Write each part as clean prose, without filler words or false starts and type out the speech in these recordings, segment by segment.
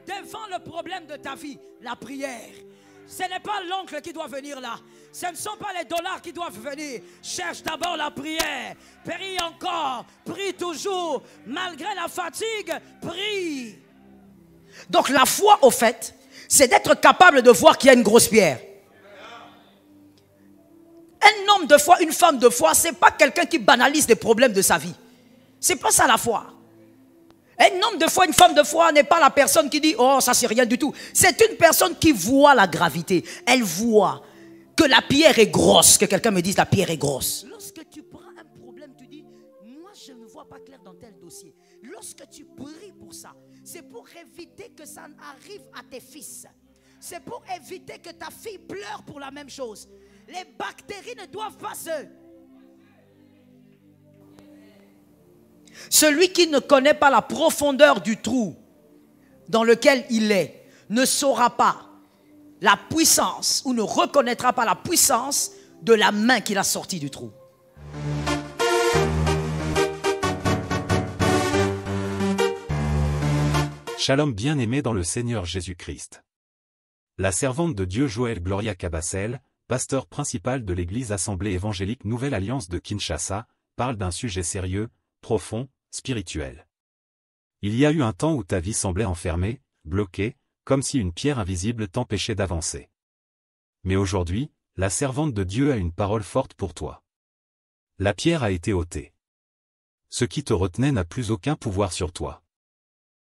devant le problème de ta vie, la prière. Ce n'est pas l'oncle qui doit venir là. Ce ne sont pas les dollars qui doivent venir. Cherche d'abord la prière. Prie encore. Prie toujours. Malgré la fatigue, prie. Donc la foi, au fait, c'est d'être capable de voir qu'il y a une grosse pierre. Un homme de foi, une femme de foi, ce n'est pas quelqu'un qui banalise les problèmes de sa vie. Ce n'est pas ça la foi. Un homme de foi, une femme de foi n'est pas la personne qui dit « Oh, ça c'est rien du tout ». C'est une personne qui voit la gravité. Elle voit que la pierre est grosse. Que quelqu'un me dise « La pierre est grosse ». Lorsque tu prends un problème, tu dis « Moi, je ne vois pas clair dans tel dossier ». Lorsque tu pries pour ça, c'est pour éviter que ça arrive à tes fils. C'est pour éviter que ta fille pleure pour la même chose. Les bactéries ne doivent pas se... Celui qui ne connaît pas la profondeur du trou dans lequel il est ne saura pas la puissance ou ne reconnaîtra pas la puissance de la main qu'il a sortie du trou. Shalom bien-aimé dans le Seigneur Jésus-Christ. La servante de Dieu Joël Gloria Cabassel, pasteur principal de l'église Assemblée évangélique Nouvelle Alliance de Kinshasa, parle d'un sujet sérieux, profond, spirituel. Il y a eu un temps où ta vie semblait enfermée, bloquée, comme si une pierre invisible t'empêchait d'avancer. Mais aujourd'hui, la servante de Dieu a une parole forte pour toi. La pierre a été ôtée. Ce qui te retenait n'a plus aucun pouvoir sur toi.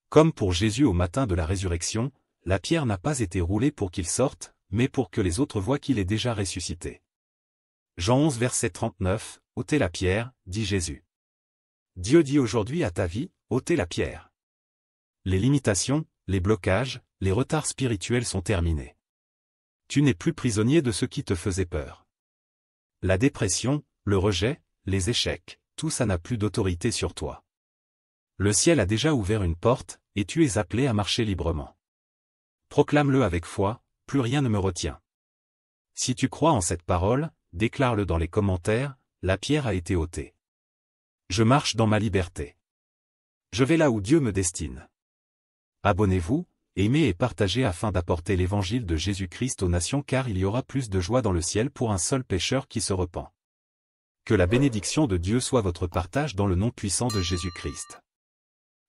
Comme pour Jésus au matin de la résurrection, la pierre n'a pas été roulée pour qu'il sorte, mais pour que les autres voient qu'il est déjà ressuscité. Jean 11 verset 39, « Ôtez la pierre, dit Jésus. » Dieu dit aujourd'hui à ta vie, ôtez la pierre. Les limitations, les blocages, les retards spirituels sont terminés. Tu n'es plus prisonnier de ce qui te faisait peur. La dépression, le rejet, les échecs, tout ça n'a plus d'autorité sur toi. Le ciel a déjà ouvert une porte, et tu es appelé à marcher librement. Proclame-le avec foi, plus rien ne me retient. Si tu crois en cette parole, déclare-le dans les commentaires, la pierre a été ôtée. Je marche dans ma liberté. Je vais là où Dieu me destine. Abonnez-vous, aimez et partagez afin d'apporter l'évangile de Jésus-Christ aux nations car il y aura plus de joie dans le ciel pour un seul pécheur qui se repent. Que la bénédiction de Dieu soit votre partage dans le nom puissant de Jésus-Christ.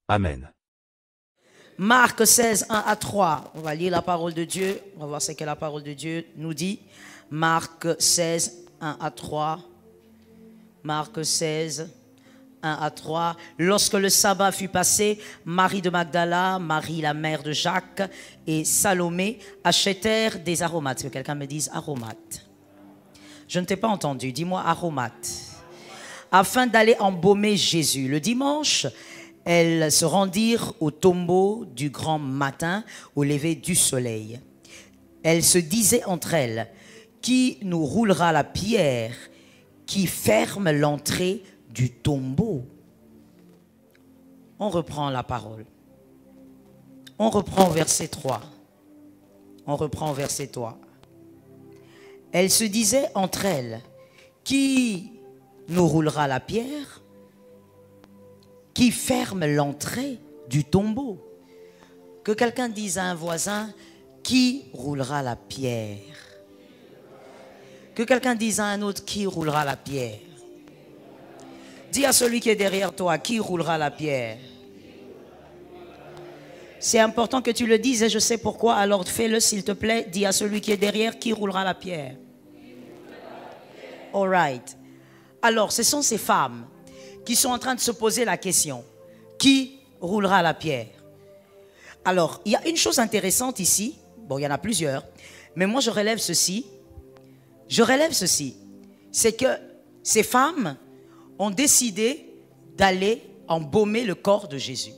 Amen. Marc 16, 1 à 3. On va lire la parole de Dieu. On va voir ce que la parole de Dieu nous dit. Marc 16, 1 à 3. Marc 16, 1 à 3. Lorsque le sabbat fut passé, Marie de Magdala, Marie la mère de Jacques et Salomé achetèrent des aromates. Que quelqu'un me dise aromates. Je ne t'ai pas entendu. Dis-moi aromates. Afin d'aller embaumer Jésus. Le dimanche, elles se rendirent au tombeau du grand matin au lever du soleil. Elles se disaient entre elles, qui nous roulera la pierre qui ferme l'entrée du tombeau? On reprend la parole. On reprend verset 3. On reprend verset 3. Elles se disaient entre elles, qui nous roulera la pierre qui ferme l'entrée du tombeau? Que quelqu'un dise à un voisin, qui roulera la pierre? Que quelqu'un dise à un autre, qui roulera la pierre? Dis à celui qui est derrière toi, qui roulera la pierre? C'est important que tu le dises et je sais pourquoi, alors fais-le s'il te plaît. Dis à celui qui est derrière, qui roulera la pierre? All right. Alors, ce sont ces femmes qui sont en train de se poser la question, qui roulera la pierre? Alors, il y a une chose intéressante ici, bon, il y en a plusieurs, mais moi je relève ceci, c'est que ces femmes ont décidé d'aller embaumer le corps de Jésus.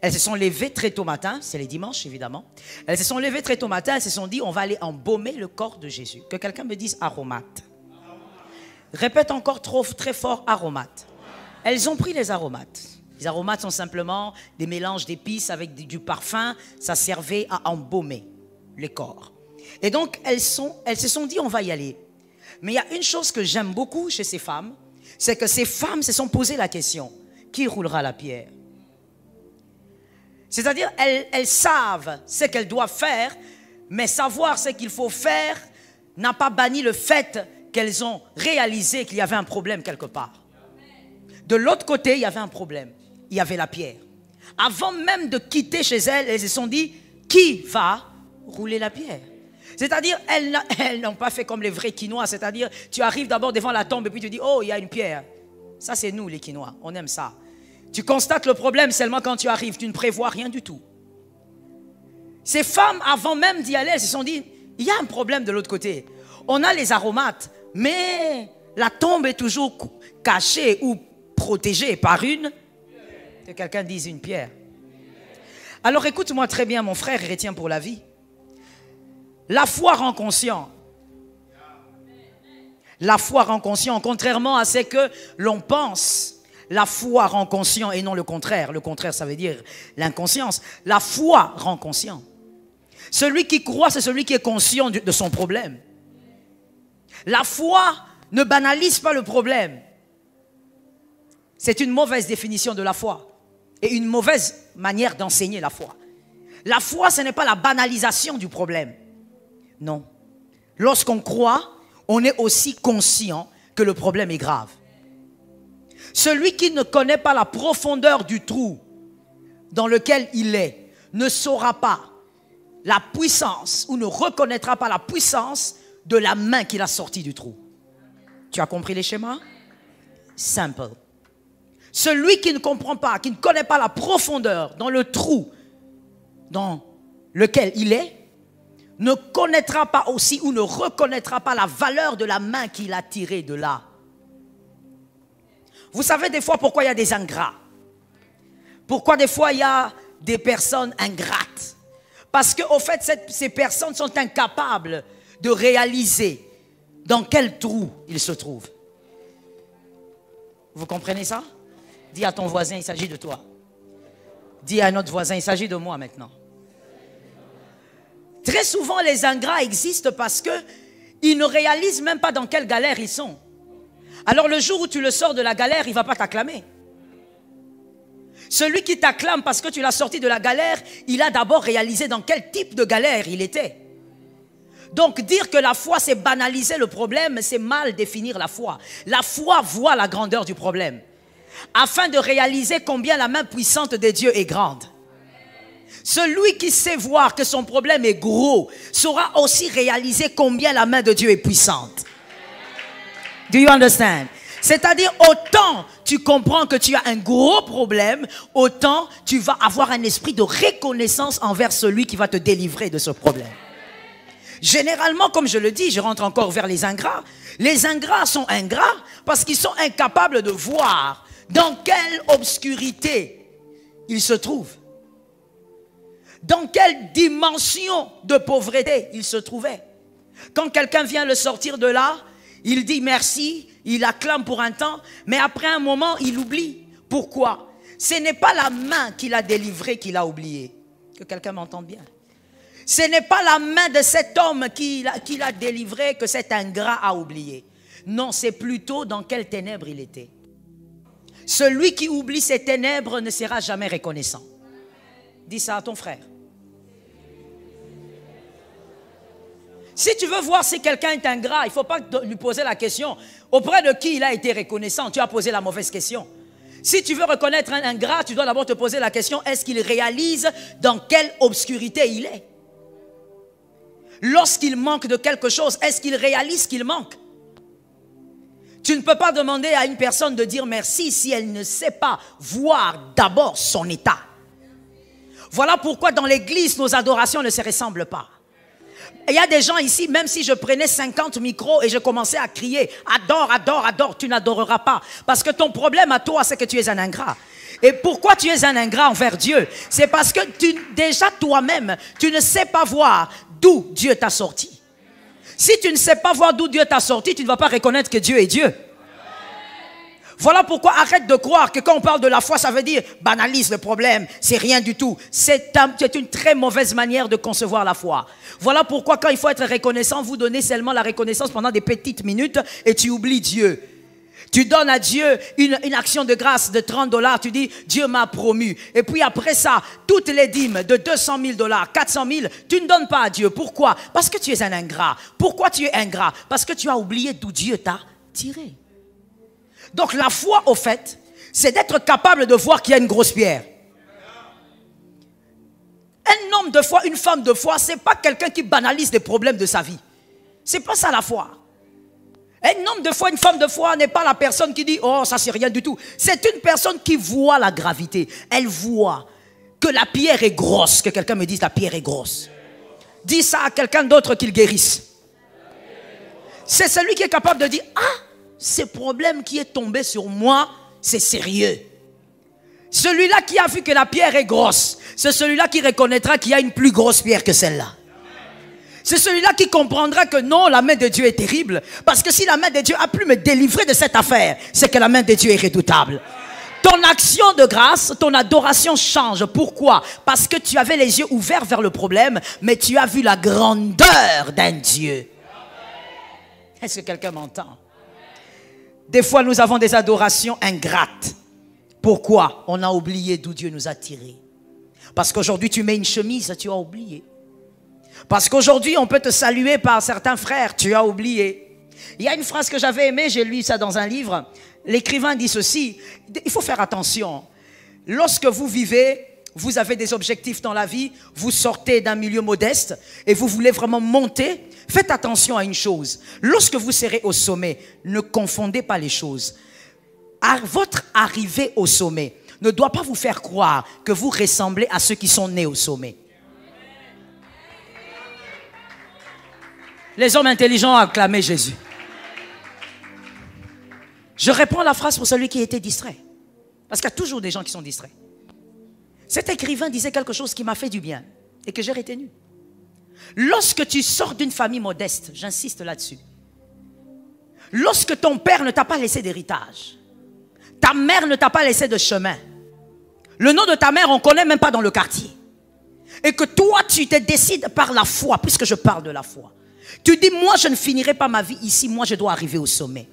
Elles se sont levées très tôt matin, c'est les dimanches évidemment, elles se sont levées très tôt matin, elles se sont dit on va aller embaumer le corps de Jésus. Que quelqu'un me dise aromates. Répète encore très fort aromates. Elles ont pris les aromates. Les aromates sont simplement des mélanges d'épices avec du parfum, ça servait à embaumer le corps. Et donc elles se sont dit on va y aller. Mais il y a une chose que j'aime beaucoup chez ces femmes, c'est que ces femmes se sont posées la question, qui roulera la pierre? C'est-à-dire, elles savent ce qu'elles doivent faire, mais savoir ce qu'il faut faire n'a pas banni le fait qu'elles ont réalisé qu'il y avait un problème quelque part. De l'autre côté, il y avait un problème. Il y avait la pierre. Avant même de quitter chez elles, elles se sont dit, qui va rouler la pierre? C'est-à-dire, elles n'ont pas fait comme les vrais Quinois. C'est-à-dire, tu arrives d'abord devant la tombe et puis tu dis, oh, il y a une pierre. Ça, c'est nous, les Quinois. On aime ça. Tu constates le problème seulement quand tu arrives. Tu ne prévois rien du tout. Ces femmes, avant même d'y aller, elles se sont dit, il y a un problème de l'autre côté. On a les aromates, mais la tombe est toujours cachée ou protégée par une... Que quelqu'un dise une pierre. Alors écoute-moi très bien, mon frère, et retiens pour la vie. La foi rend conscient. La foi rend conscient, contrairement à ce que l'on pense. La foi rend conscient et non le contraire. Le contraire, ça veut dire l'inconscience. La foi rend conscient. Celui qui croit, c'est celui qui est conscient de son problème. La foi ne banalise pas le problème. C'est une mauvaise définition de la foi et une mauvaise manière d'enseigner la foi. La foi, ce n'est pas la banalisation du problème. Non. Lorsqu'on croit, on est aussi conscient que le problème est grave. Celui qui ne connaît pas la profondeur du trou dans lequel il est ne saura pas la puissance ou ne reconnaîtra pas la puissance de la main qu'il a sortie du trou. Tu as compris les schémas? Simple. Celui qui ne comprend pas, qui ne connaît pas la profondeur dans le trou dans lequel il est, ne connaîtra pas aussi ou ne reconnaîtra pas la valeur de la main qu'il a tirée de là. Vous savez des fois pourquoi il y a des ingrats? Pourquoi des fois il y a des personnes ingrates? Parce qu'au fait, ces personnes sont incapables de réaliser dans quel trou ils se trouvent. Vous comprenez ça? Dis à ton voisin, il s'agit de toi. Dis à un autre voisin, il s'agit de moi maintenant. Très souvent, les ingrats existent parce qu'ils ne réalisent même pas dans quelle galère ils sont. Alors le jour où tu le sors de la galère, il ne va pas t'acclamer. Celui qui t'acclame parce que tu l'as sorti de la galère, il a d'abord réalisé dans quel type de galère il était. Donc dire que la foi c'est banaliser le problème, c'est mal définir la foi. La foi voit la grandeur du problème, afin de réaliser combien la main puissante de Dieu est grande. Celui qui sait voir que son problème est gros, saura aussi réaliser combien la main de Dieu est puissante. Do you understand? C'est-à-dire, autant tu comprends que tu as un gros problème, autant tu vas avoir un esprit de reconnaissance envers celui qui va te délivrer de ce problème. Généralement, comme je le dis, je rentre encore vers les ingrats. Les ingrats sont ingrats parce qu'ils sont incapables de voir dans quelle obscurité ils se trouvent. Dans quelle dimension de pauvreté ils se trouvaient. Quand quelqu'un vient le sortir de là, il dit merci, il acclame pour un temps, mais après un moment, il oublie. Pourquoi? Ce n'est pas la main qui l'a délivré qu'il a oublié. Que quelqu'un m'entende bien. Ce n'est pas la main de cet homme qui l'a délivré que cet ingrat a oublié. Non, c'est plutôt dans quelles ténèbres il était. Celui qui oublie ses ténèbres ne sera jamais reconnaissant. Dis ça à ton frère. Si tu veux voir si quelqu'un est ingrat, il ne faut pas lui poser la question auprès de qui il a été reconnaissant. Tu as posé la mauvaise question. Si tu veux reconnaître un ingrat, tu dois d'abord te poser la question, est-ce qu'il réalise dans quelle obscurité il est? Lorsqu'il manque de quelque chose, est-ce qu'il réalise qu'il manque? Tu ne peux pas demander à une personne de dire merci si elle ne sait pas voir d'abord son état. Voilà pourquoi dans l'église, nos adorations ne se ressemblent pas. Il y a des gens ici, même si je prenais 50 micros et je commençais à crier « Adore, adore, adore », tu n'adoreras pas. Parce que ton problème à toi, c'est que tu es un ingrat. Et pourquoi tu es un ingrat envers Dieu? C'est parce que déjà toi-même, tu ne sais pas voir d'où Dieu t'a sorti. Si tu ne sais pas voir d'où Dieu t'a sorti, tu ne vas pas reconnaître que Dieu est Dieu. Voilà pourquoi arrête de croire que quand on parle de la foi, ça veut dire banalise le problème, c'est rien du tout. C'est une très mauvaise manière de concevoir la foi. Voilà pourquoi quand il faut être reconnaissant, vous donnez seulement la reconnaissance pendant des petites minutes et tu oublies Dieu. Tu donnes à Dieu une action de grâce de 30 $, tu dis, Dieu m'a promu. Et puis après ça, toutes les dîmes de 200 000 $, 400 000, tu ne donnes pas à Dieu. Pourquoi? Parce que tu es un ingrat. Pourquoi tu es ingrat? Parce que tu as oublié d'où Dieu t'a tiré. Donc la foi, au fait, c'est d'être capable de voir qu'il y a une grosse pierre. Un homme de foi, une femme de foi, c'est pas quelqu'un qui banalise des problèmes de sa vie. C'est pas ça la foi. Un homme de foi, une femme de foi n'est pas la personne qui dit « Oh, ça c'est rien du tout ». C'est une personne qui voit la gravité. Elle voit que la pierre est grosse. Que quelqu'un me dise « La pierre est grosse ». Dis ça à quelqu'un d'autre qu'il guérisse. C'est celui qui est capable de dire « Ah, ce problème qui est tombé sur moi, c'est sérieux ». Celui-là qui a vu que la pierre est grosse, c'est celui-là qui reconnaîtra qu'il y a une plus grosse pierre que celle-là. C'est celui-là qui comprendra que non, la main de Dieu est terrible. Parce que si la main de Dieu a pu me délivrer de cette affaire, c'est que la main de Dieu est redoutable. Ton action de grâce, ton adoration change. Pourquoi? Parce que tu avais les yeux ouverts vers le problème, mais tu as vu la grandeur d'un Dieu. Est-ce que quelqu'un m'entend? Des fois, nous avons des adorations ingrates. Pourquoi? On a oublié d'où Dieu nous a tirés. Parce qu'aujourd'hui, tu mets une chemise, tu as oublié. Parce qu'aujourd'hui, on peut te saluer par certains frères, tu as oublié. Il y a une phrase que j'avais aimée, j'ai lu ça dans un livre. L'écrivain dit ceci, il faut faire attention. Lorsque vous vivez, vous avez des objectifs dans la vie, vous sortez d'un milieu modeste et vous voulez vraiment monter, faites attention à une chose. Lorsque vous serez au sommet, ne confondez pas les choses. Votre arrivée au sommet ne doit pas vous faire croire que vous ressemblez à ceux qui sont nés au sommet. Les hommes intelligents ont acclamé Jésus. Je reprends la phrase pour celui qui était distrait. Parce qu'il y a toujours des gens qui sont distraits. Cet écrivain disait quelque chose qui m'a fait du bien et que j'ai retenu. Lorsque tu sors d'une famille modeste, j'insiste là-dessus. Lorsque ton père ne t'a pas laissé d'héritage, ta mère ne t'a pas laissé de chemin, le nom de ta mère on ne connaît même pas dans le quartier, et que toi tu te décides par la foi, puisque je parle de la foi, tu dis moi je ne finirai pas ma vie ici, moi je dois arriver au sommet,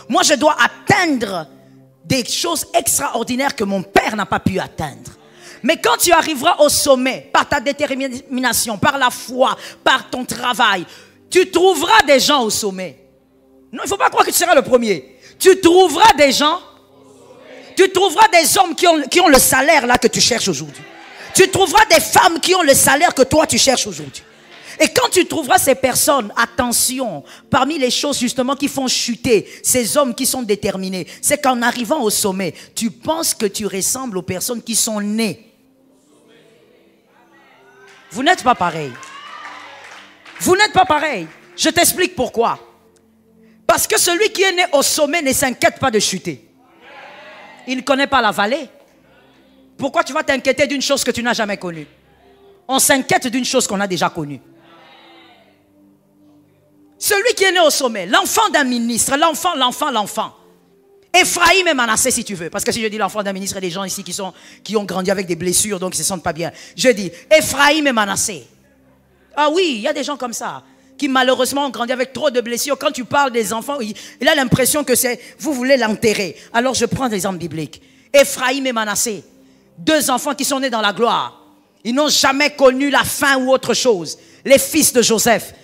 moi je dois atteindre des choses extraordinaires que mon père n'a pas pu atteindre. Mais quand tu arriveras au sommet, par ta détermination, par la foi, par ton travail, tu trouveras des gens au sommet. Non, il ne faut pas croire que tu seras le premier. Tu trouveras des gens, tu trouveras des hommes qui ont le salaire là que tu cherches aujourd'hui. Tu trouveras des femmes qui ont le salaire que toi tu cherches aujourd'hui. Et quand tu trouveras ces personnes, attention, parmi les choses justement qui font chuter ces hommes qui sont déterminés, c'est qu'en arrivant au sommet, tu penses que tu ressembles aux personnes qui sont nées. Vous n'êtes pas pareil. Vous n'êtes pas pareil. Je t'explique pourquoi. Parce que celui qui est né au sommet ne s'inquiète pas de chuter. Il ne connaît pas la vallée. Pourquoi tu vas t'inquiéter d'une chose que tu n'as jamais connue? On s'inquiète d'une chose qu'on a déjà connue. Celui qui est né au sommet, l'enfant d'un ministre, l'enfant. Ephraïm et Manassé si tu veux. Parce que si je dis l'enfant d'un ministre, il y a des gens ici qui ont grandi avec des blessures, donc ils ne se sentent pas bien. Je dis Ephraïm et Manassé. Ah oui, il y a des gens comme ça, qui malheureusement ont grandi avec trop de blessures. Quand tu parles des enfants, il a l'impression que vous voulez l'enterrer. Alors je prends des exemples bibliques. Ephraïm et Manassé, deux enfants qui sont nés dans la gloire. Ils n'ont jamais connu la faim ou autre chose. Les fils de Joseph.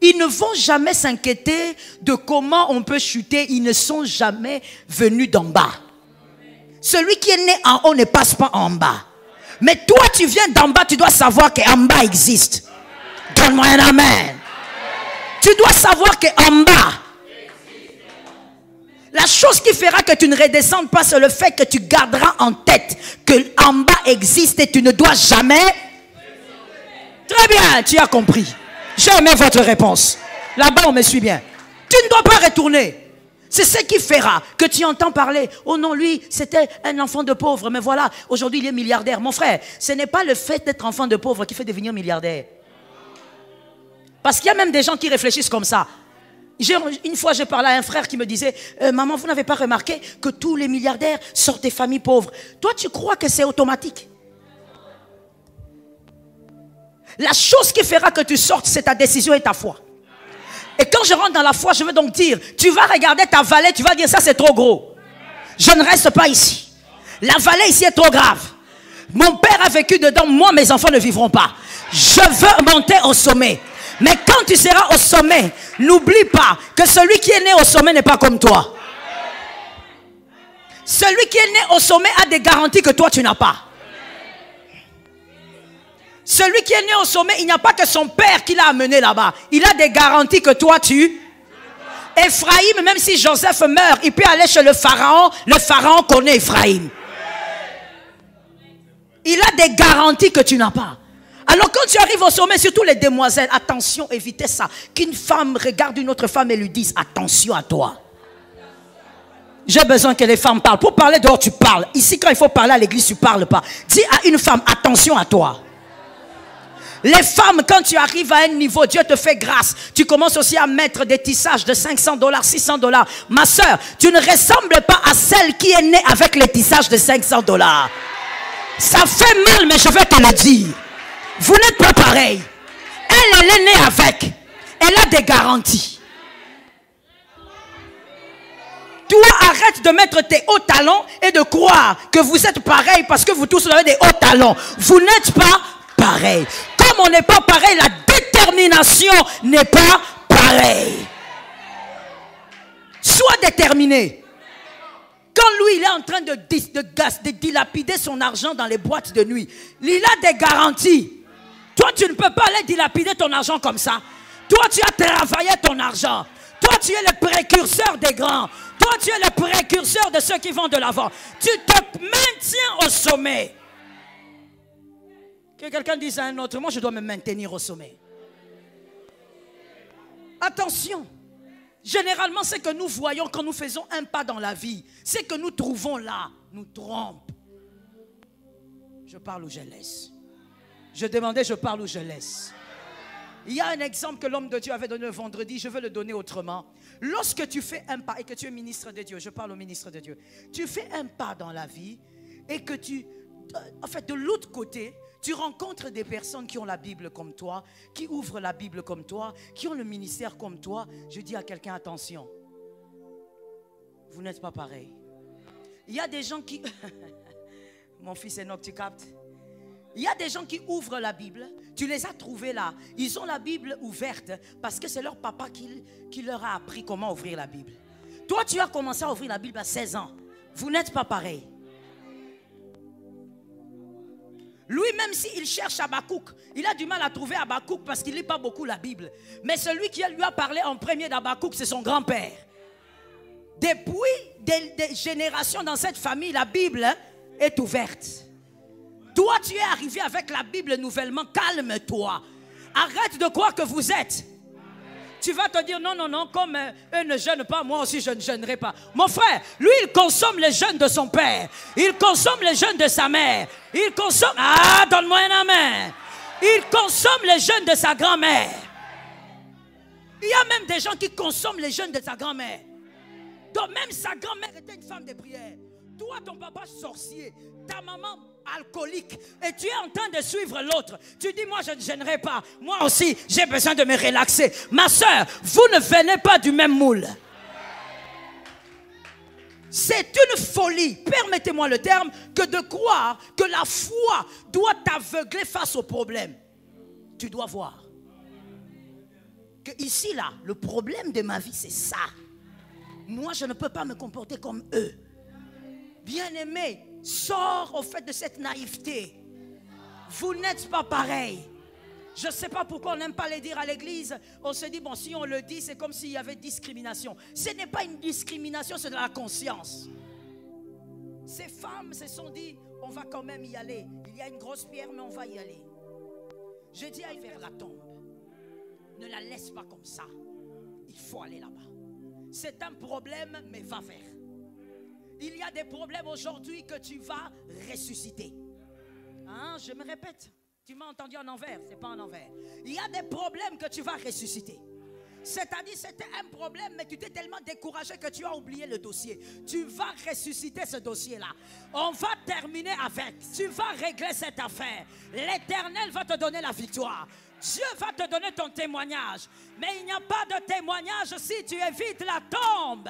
Ils ne vont jamais s'inquiéter de comment on peut chuter. Ils ne sont jamais venus d'en bas. Celui qui est né en haut ne passe pas en bas. Mais toi, tu viens d'en bas, tu dois savoir qu'en bas existe. Donne-moi un amen. Tu dois savoir qu'en bas, la chose qui fera que tu ne redescendes pas, c'est le fait que tu garderas en tête qu'en bas existe et tu ne dois jamais. Très bien, tu as compris. Jamais votre réponse. Là-bas, on me suit bien. Tu ne dois pas retourner. C'est ce qui fera que tu entends parler. Oh non, lui, c'était un enfant de pauvre. Mais voilà, aujourd'hui, il est milliardaire. Mon frère, ce n'est pas le fait d'être enfant de pauvre qui fait devenir milliardaire. Parce qu'il y a même des gens qui réfléchissent comme ça. Une fois, j'ai parlé à un frère qui me disait maman, vous n'avez pas remarqué que tous les milliardaires sortent des familles pauvres? Toi, tu crois que c'est automatique? La chose qui fera que tu sortes, c'est ta décision et ta foi. Et quand je rentre dans la foi, je veux donc dire, tu vas regarder ta vallée, tu vas dire ça c'est trop gros. Je ne reste pas ici. La vallée ici est trop grave. Mon père a vécu dedans, moi mes enfants ne vivront pas. Je veux monter au sommet. Mais quand tu seras au sommet, n'oublie pas que celui qui est né au sommet n'est pas comme toi. Celui qui est né au sommet a des garanties que toi tu n'as pas. Celui qui est né au sommet, il n'y a pas que son père qui l'a amené là-bas. Il a des garanties que toi tu... Ephraïm, même si Joseph meurt, il peut aller chez le pharaon connaît Ephraïm. Il a des garanties que tu n'as pas. Alors quand tu arrives au sommet, surtout les demoiselles, attention, évitez ça. Qu'une femme regarde une autre femme et lui dise attention à toi. J'ai besoin que les femmes parlent. Pour parler dehors, tu parles. Ici, quand il faut parler à l'église, tu ne parles pas. Dis à une femme, attention à toi. Les femmes, quand tu arrives à un niveau, Dieu te fait grâce. Tu commences aussi à mettre des tissages de $500, $600. Ma soeur, tu ne ressembles pas à celle qui est née avec les tissages de $500. Ça fait mal, mais je vais te le dire. Vous n'êtes pas pareil. Elle est née avec. Elle a des garanties. Toi, arrête de mettre tes hauts talons et de croire que vous êtes pareil parce que vous tous avez des hauts talons. Vous n'êtes pas pareil. Comme on n'est pas pareil, la détermination n'est pas pareille. Sois déterminé. Quand lui, il est en train de dilapider son argent dans les boîtes de nuit, il a des garanties. Toi, tu ne peux pas aller dilapider ton argent comme ça. Toi, tu as travaillé ton argent. Toi, tu es le précurseur des grands. Toi, tu es le précurseur de ceux qui vont de l'avant. Tu te maintiens au sommet. Que quelqu'un dise à un autre, moi je dois me maintenir au sommet. Attention. Généralement, ce que nous voyons quand nous faisons un pas dans la vie, ce que nous trouvons là, nous trompe. Je parle ou je laisse. Je demandais, je parle ou je laisse. Il y a un exemple que l'homme de Dieu avait donné le vendredi, je veux le donner autrement. Lorsque tu fais un pas et que tu es ministre de Dieu, je parle au ministre de Dieu, tu fais un pas dans la vie et que de l'autre côté, tu rencontres des personnes qui ont la Bible comme toi, qui ouvrent la Bible comme toi, qui ont le ministère comme toi. Je dis à quelqu'un, attention, vous n'êtes pas pareil. Il y a des gens qui... Mon fils Enoch, tu captes? Il y a des gens qui ouvrent la Bible, tu les as trouvés là. Ils ont la Bible ouverte parce que c'est leur papa qui leur a appris comment ouvrir la Bible. Toi, tu as commencé à ouvrir la Bible à 16 ans. Vous n'êtes pas pareil. Lui, même s'il cherche Habakkuk, il a du mal à trouver Habakkuk parce qu'il ne lit pas beaucoup la Bible. Mais celui qui lui a parlé en premier d'Habakkuk, c'est son grand-père. Depuis des générations dans cette famille, la Bible est ouverte. Toi, tu es arrivé avec la Bible nouvellement, calme-toi. Arrête de croire que vous êtes. Tu vas te dire, non, non, non, comme eux ne jeûnent pas, moi aussi je ne jeûnerai pas. Mon frère, lui, il consomme les jeûnes de son père. Il consomme les jeûnes de sa mère. Il consomme... Ah, donne-moi un amen. Il consomme les jeûnes de sa grand-mère. Il y a même des gens qui consomment les jeûnes de sa grand-mère. Donc même sa grand-mère était une femme de prière. Toi, ton papa sorcier, ta maman alcoolique, et tu es en train de suivre l'autre. Tu dis, moi je ne gênerai pas. Moi aussi, j'ai besoin de me relaxer. Ma soeur, vous ne venez pas du même moule. C'est une folie, permettez-moi le terme, que de croire que la foi doit t'aveugler face au problème. Tu dois voir que ici, là, le problème de ma vie, c'est ça. Moi, je ne peux pas me comporter comme eux. Bien-aimé, sors au fait de cette naïveté. Vous n'êtes pas pareil. Je ne sais pas pourquoi on n'aime pas le dire à l'église. On se dit, bon, si on le dit, c'est comme s'il y avait discrimination. Ce n'est pas une discrimination, c'est de la conscience. Ces femmes se sont dit, on va quand même y aller. Il y a une grosse pierre, mais on va y aller. Je dis, aille vers la tombe. Ne la laisse pas comme ça. Il faut aller là-bas. C'est un problème, mais va vers. Il y a des problèmes aujourd'hui que tu vas ressusciter. Hein, je me répète. Tu m'as entendu en envers, c'est pas en envers. Il y a des problèmes que tu vas ressusciter. C'est-à-dire, c'était un problème, mais tu t'es tellement découragé que tu as oublié le dossier. Tu vas ressusciter ce dossier-là. On va terminer avec. Tu vas régler cette affaire. L'Éternel va te donner la victoire. Dieu va te donner ton témoignage. Mais il n'y a pas de témoignage si tu évites la tombe.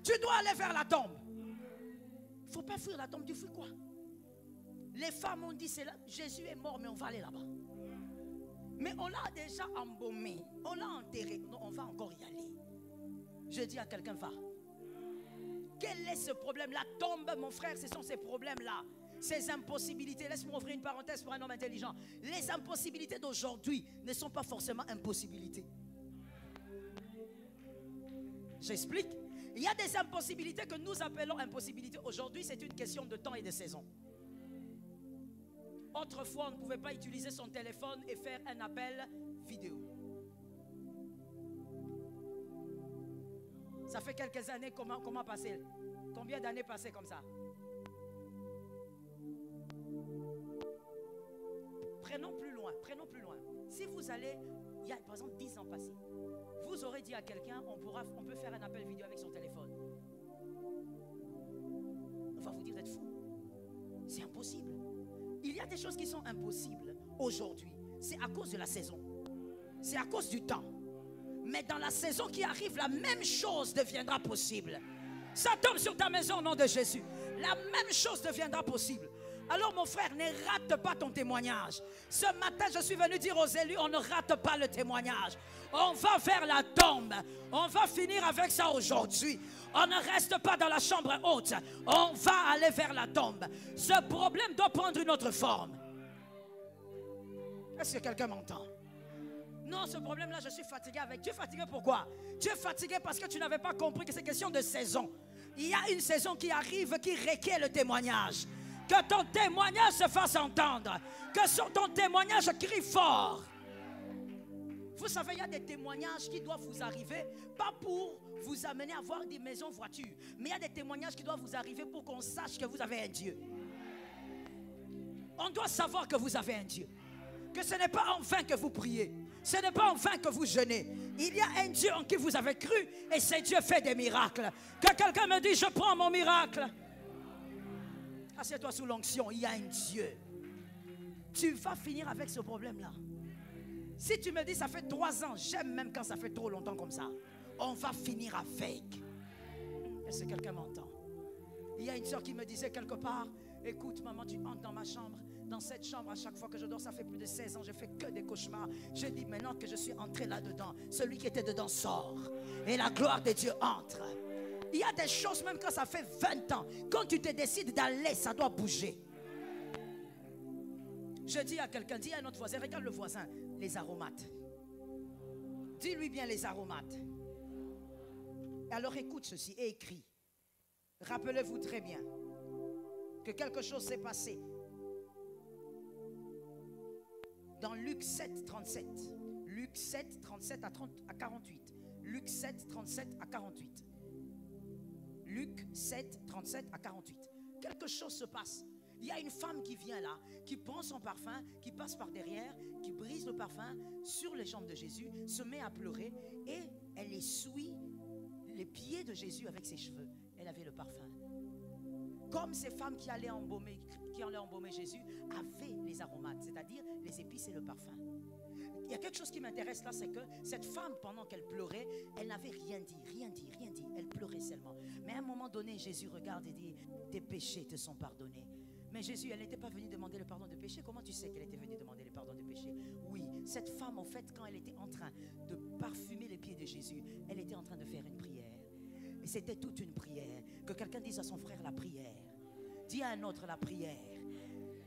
Tu dois aller vers la tombe. Il ne faut pas fuir la tombe. Tu fuis quoi? Les femmes ont dit, Jésus est mort, mais on va aller là-bas. Mais on l'a déjà embaumé. On l'a enterré. Non, on va encore y aller. Je dis à quelqu'un, va. Quel est ce problème? La tombe, mon frère, ce sont ces problèmes-là. Ces impossibilités. Laisse-moi ouvrir une parenthèse pour un homme intelligent. Les impossibilités d'aujourd'hui ne sont pas forcément impossibilités. J'explique. Il y a des impossibilités que nous appelons impossibilités. Aujourd'hui, c'est une question de temps et de saison. Autrefois, on ne pouvait pas utiliser son téléphone et faire un appel vidéo. Ça fait quelques années, comment passer? Combien d'années passées comme ça? Prenons plus loin. Si vous allez, il y a par exemple 10 ans passés, vous aurez dit à quelqu'un, on peut faire un appel vidéo avec son téléphone. On va vous dire d'être fou. C'est impossible. Il y a des choses qui sont impossibles aujourd'hui. C'est à cause de la saison. C'est à cause du temps. Mais dans la saison qui arrive, la même chose deviendra possible. Ça tombe sur ta maison au nom de Jésus. La même chose deviendra possible. Alors mon frère, ne rate pas ton témoignage. Ce matin, je suis venu dire aux élus, on ne rate pas le témoignage. On va vers la tombe. On va finir avec ça aujourd'hui. On ne reste pas dans la chambre haute. On va aller vers la tombe. Ce problème doit prendre une autre forme. Est-ce que quelqu'un m'entend? Non, ce problème-là, je suis fatigué avec. Tu es fatigué pourquoi? Tu es fatigué parce que tu n'avais pas compris que c'est question de saison. Il y a une saison qui arrive qui requiert le témoignage. Que ton témoignage se fasse entendre. Que sur ton témoignage crie fort. Vous savez, il y a des témoignages qui doivent vous arriver, pas pour vous amener à voir des maisons, voitures, mais il y a des témoignages qui doivent vous arriver pour qu'on sache que vous avez un Dieu. On doit savoir que vous avez un Dieu. Que ce n'est pas en vain que vous priez. Ce n'est pas en vain que vous jeûnez. Il y a un Dieu en qui vous avez cru et ce Dieu fait des miracles. Que quelqu'un me dise, je prends mon miracle. Assieds-toi sous l'onction, il y a un Dieu. Tu vas finir avec ce problème-là. Si tu me dis, ça fait 3 ans, j'aime même quand ça fait trop longtemps comme ça. On va finir avec. Est-ce que quelqu'un m'entend? Il y a une soeur qui me disait quelque part, écoute maman, tu entres dans ma chambre. Dans cette chambre, à chaque fois que je dors, ça fait plus de 16 ans, je fais que des cauchemars. Je dis maintenant que je suis entré là-dedans, celui qui était dedans sort. Et la gloire de Dieu entre. Il y a des choses, même quand ça fait 20 ans, quand tu te décides d'aller, ça doit bouger. Je dis à quelqu'un, dis à notre voisin, regarde le voisin, les aromates. Dis-lui bien les aromates. Alors écoute ceci et écris. Rappelez-vous très bien que quelque chose s'est passé. Dans Luc 7, 37. Luc 7, 37 à 48. Luc 7, 37 à 48. Luc 7, 37 à 48. Quelque chose se passe. Il y a une femme qui vient là, qui prend son parfum, qui passe par derrière, qui brise le parfum sur les jambes de Jésus, se met à pleurer et elle essuie les pieds de Jésus avec ses cheveux. Elle avait le parfum. Comme ces femmes qui allaient embaumer Jésus avaient les aromates, c'est-à-dire les épices et le parfum. Il y a quelque chose qui m'intéresse là, c'est que cette femme, pendant qu'elle pleurait, elle n'avait rien dit. Elle pleurait seulement. Mais à un moment donné, Jésus regarde et dit, tes péchés te sont pardonnés. Mais Jésus, elle n'était pas venue demander le pardon de péché. Comment tu sais qu'elle était venue demander le pardon de péché? Oui, cette femme, en fait, quand elle était en train de parfumer les pieds de Jésus, elle était en train de faire une prière. Et c'était toute une prière. Que quelqu'un dise à son frère la prière. Dis à un autre la prière.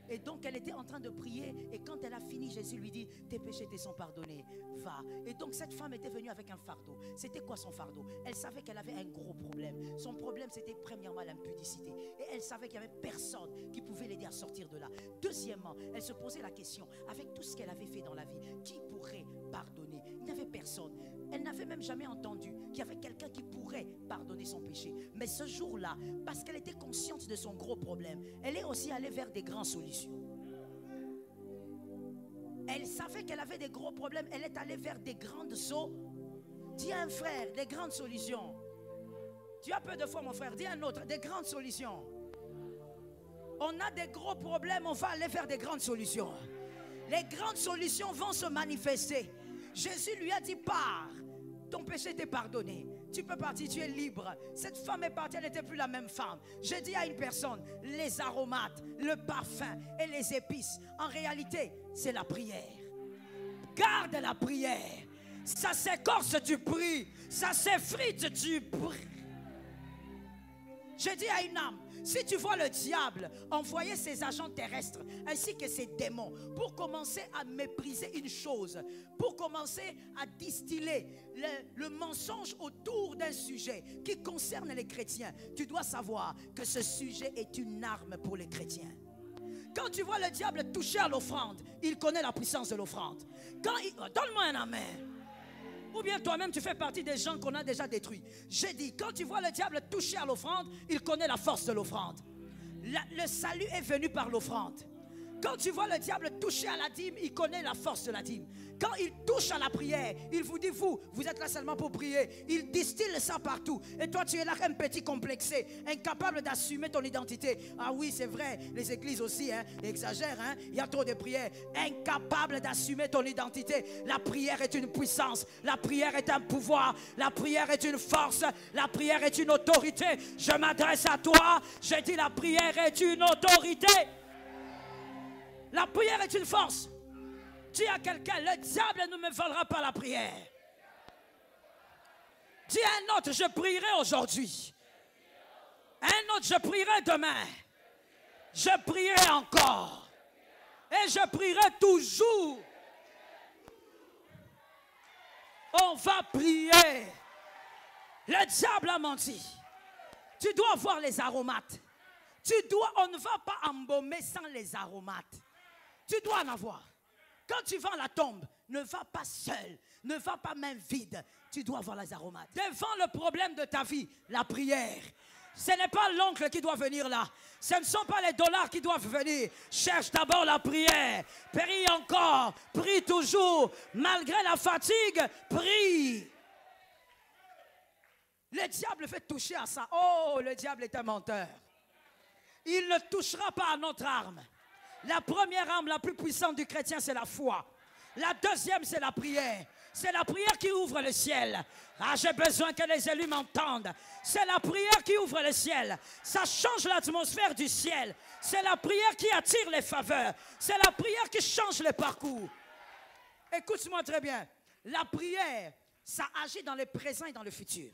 Et donc elle était en train de prier. Et quand elle a fini, Jésus lui dit, tes péchés te sont pardonnés, va. Et donc cette femme était venue avec un fardeau. C'était quoi son fardeau? Elle savait qu'elle avait un gros problème. Son problème, c'était premièrement l'impudicité. Et elle savait qu'il n'y avait personne qui pouvait l'aider à sortir de là. Deuxièmement, elle se posait la question, avec tout ce qu'elle avait fait dans la vie, qui pourrait pardonner? Il n'y avait personne. Elle n'avait même jamais entendu qu'il y avait quelqu'un qui pourrait pardonner son péché. Mais ce jour-là, parce qu'elle était consciente de son gros problème, elle est aussi allée vers des grandes solutions. Elle savait qu'elle avait des gros problèmes. Elle est allée vers des grandes solutions. Dis à un frère, des grandes solutions. Tu as peu de foi, mon frère. Dis à un autre, des grandes solutions. On a des gros problèmes, on va aller vers des grandes solutions. Les grandes solutions vont se manifester. Jésus lui a dit, pars. Ton péché t'est pardonné. Tu peux partir, tu es libre. Cette femme est partie, elle n'était plus la même femme. J'ai dit à une personne, les aromates, le parfum et les épices, en réalité, c'est la prière. Garde la prière. Ça s'écorce, tu pries. Ça s'effrite, tu pries. J'ai dit à une âme, si tu vois le diable envoyer ses agents terrestres ainsi que ses démons pour commencer à mépriser une chose, pour commencer à distiller le mensonge autour d'un sujet qui concerne les chrétiens, tu dois savoir que ce sujet est une arme pour les chrétiens. Quand tu vois le diable toucher à l'offrande, il connaît la puissance de l'offrande. Donne-moi un amen. Ou bien toi-même tu fais partie des gens qu'on a déjà détruits. J'ai dit, quand tu vois le diable toucher à l'offrande, il connaît la force de l'offrande. Le salut est venu par l'offrande. Quand tu vois le diable toucher à la dîme, il connaît la force de la dîme. Quand il touche à la prière, il vous dit, vous êtes là seulement pour prier. Il distille ça partout. Et toi, tu es là un petit complexé, incapable d'assumer ton identité. Ah oui, c'est vrai, les églises aussi, exagèrent, il y a trop de prières. Incapable d'assumer ton identité. La prière est une puissance. La prière est un pouvoir. La prière est une force. La prière est une autorité. Je m'adresse à toi. Je dis, la prière est une autorité. La prière est une force. Dis à quelqu'un, le diable ne me volera pas la prière. Dis à un autre, je prierai aujourd'hui. Un autre, je prierai demain. Je prierai encore. Et je prierai toujours. On va prier. Le diable a menti. Tu dois voir les aromates. On ne va pas embaumer sans les aromates. Tu dois en avoir. Quand tu vas à la tombe, ne va pas seul, ne va pas main vide. Tu dois avoir les aromates. Devant le problème de ta vie, la prière. Ce n'est pas l'oncle qui doit venir là. Ce ne sont pas les dollars qui doivent venir. Cherche d'abord la prière. Prie encore. Prie toujours. Malgré la fatigue, prie. Le diable fait toucher à ça. Oh, le diable est un menteur. Il ne touchera pas à notre arme. La première arme la plus puissante du chrétien, c'est la foi. La deuxième, c'est la prière. C'est la prière qui ouvre le ciel. Ah, j'ai besoin que les élus m'entendent. C'est la prière qui ouvre le ciel. Ça change l'atmosphère du ciel. C'est la prière qui attire les faveurs. C'est la prière qui change les parcours. Écoute-moi très bien. La prière, ça agit dans le présent et dans le futur.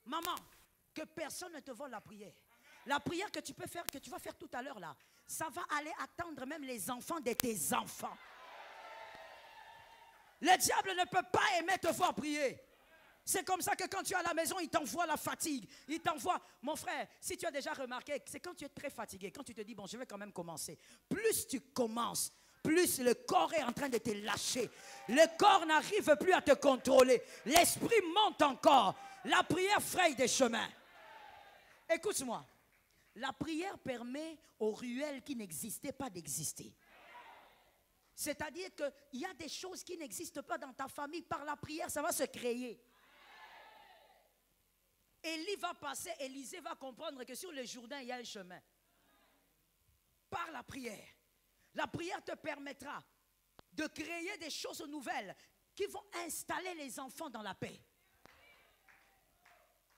Maman, que personne ne te vole la prière. La prière que tu peux faire, que tu vas faire tout à l'heure là, ça va aller attendre même les enfants de tes enfants. Le diable ne peut pas aimer te voir prier. C'est comme ça que quand tu es à la maison, il t'envoie la fatigue. Il t'envoie, mon frère, si tu as déjà remarqué, c'est quand tu es très fatigué, quand tu te dis, bon, je vais quand même commencer. Plus tu commences, plus le corps est en train de te lâcher. Le corps n'arrive plus à te contrôler. L'esprit monte encore. La prière fraye des chemins. Écoute-moi. La prière permet aux ruelles qui n'existaient pas d'exister. C'est-à-dire qu'il y a des choses qui n'existent pas dans ta famille. Par la prière, ça va se créer. Élie va passer, Élisée va comprendre que sur le Jourdain, il y a un chemin. Par la prière. La prière te permettra de créer des choses nouvelles qui vont installer les enfants dans la paix.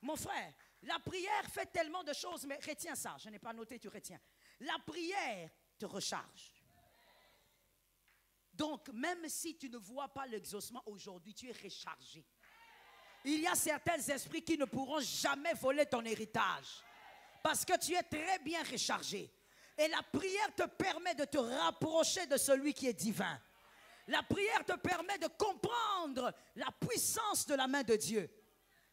Mon frère, la prière fait tellement de choses, mais retiens ça, je n'ai pas noté, tu retiens. La prière te recharge. Donc, même si tu ne vois pas l'exaucement aujourd'hui, tu es rechargé. Il y a certains esprits qui ne pourront jamais voler ton héritage. Parce que tu es très bien rechargé. Et la prière te permet de te rapprocher de celui qui est divin. La prière te permet de comprendre la puissance de la main de Dieu.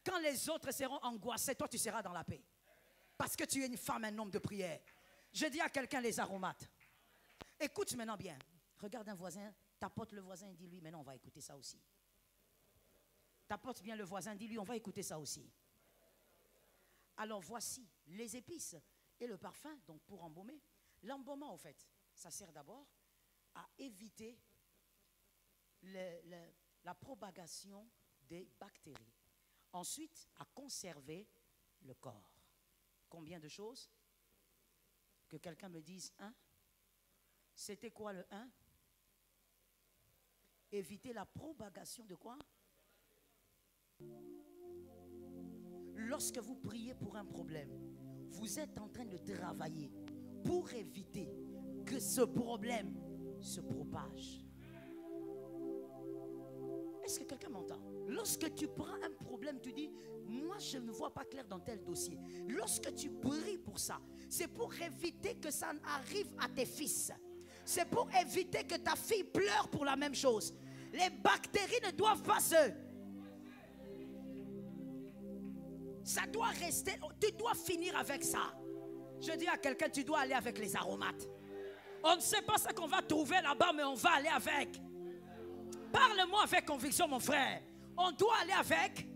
Quand les autres seront angoissés, toi tu seras dans la paix. Parce que tu es une femme, un homme de prière. Je dis à quelqu'un les aromates. Écoute maintenant bien. Regarde un voisin, tapote le voisin et dis-lui, maintenant on va écouter ça aussi. Tapote bien le voisin, dis-lui, on va écouter ça aussi. Alors voici les épices et le parfum, donc pour embaumer. L'embaumement, en fait, ça sert d'abord à éviter la propagation des bactéries. Ensuite, à conserver le corps. Combien de choses? Que quelqu'un me dise, 1. C'était quoi le 1? Éviter la propagation de quoi? Lorsque vous priez pour un problème, vous êtes en train de travailler pour éviter que ce problème se propage. Est-ce que quelqu'un m'entend? Lorsque tu prends un problème, tu dis, moi je ne vois pas clair dans tel dossier. Lorsque tu pries pour ça, c'est pour éviter que ça arrive à tes fils. C'est pour éviter que ta fille pleure pour la même chose. Les bactéries ne doivent pas se... Ça doit rester, tu dois finir avec ça. Je dis à quelqu'un, tu dois aller avec les aromates. On ne sait pas ce qu'on va trouver là-bas, mais on va aller avec. Parle-moi avec conviction, mon frère. On doit aller avec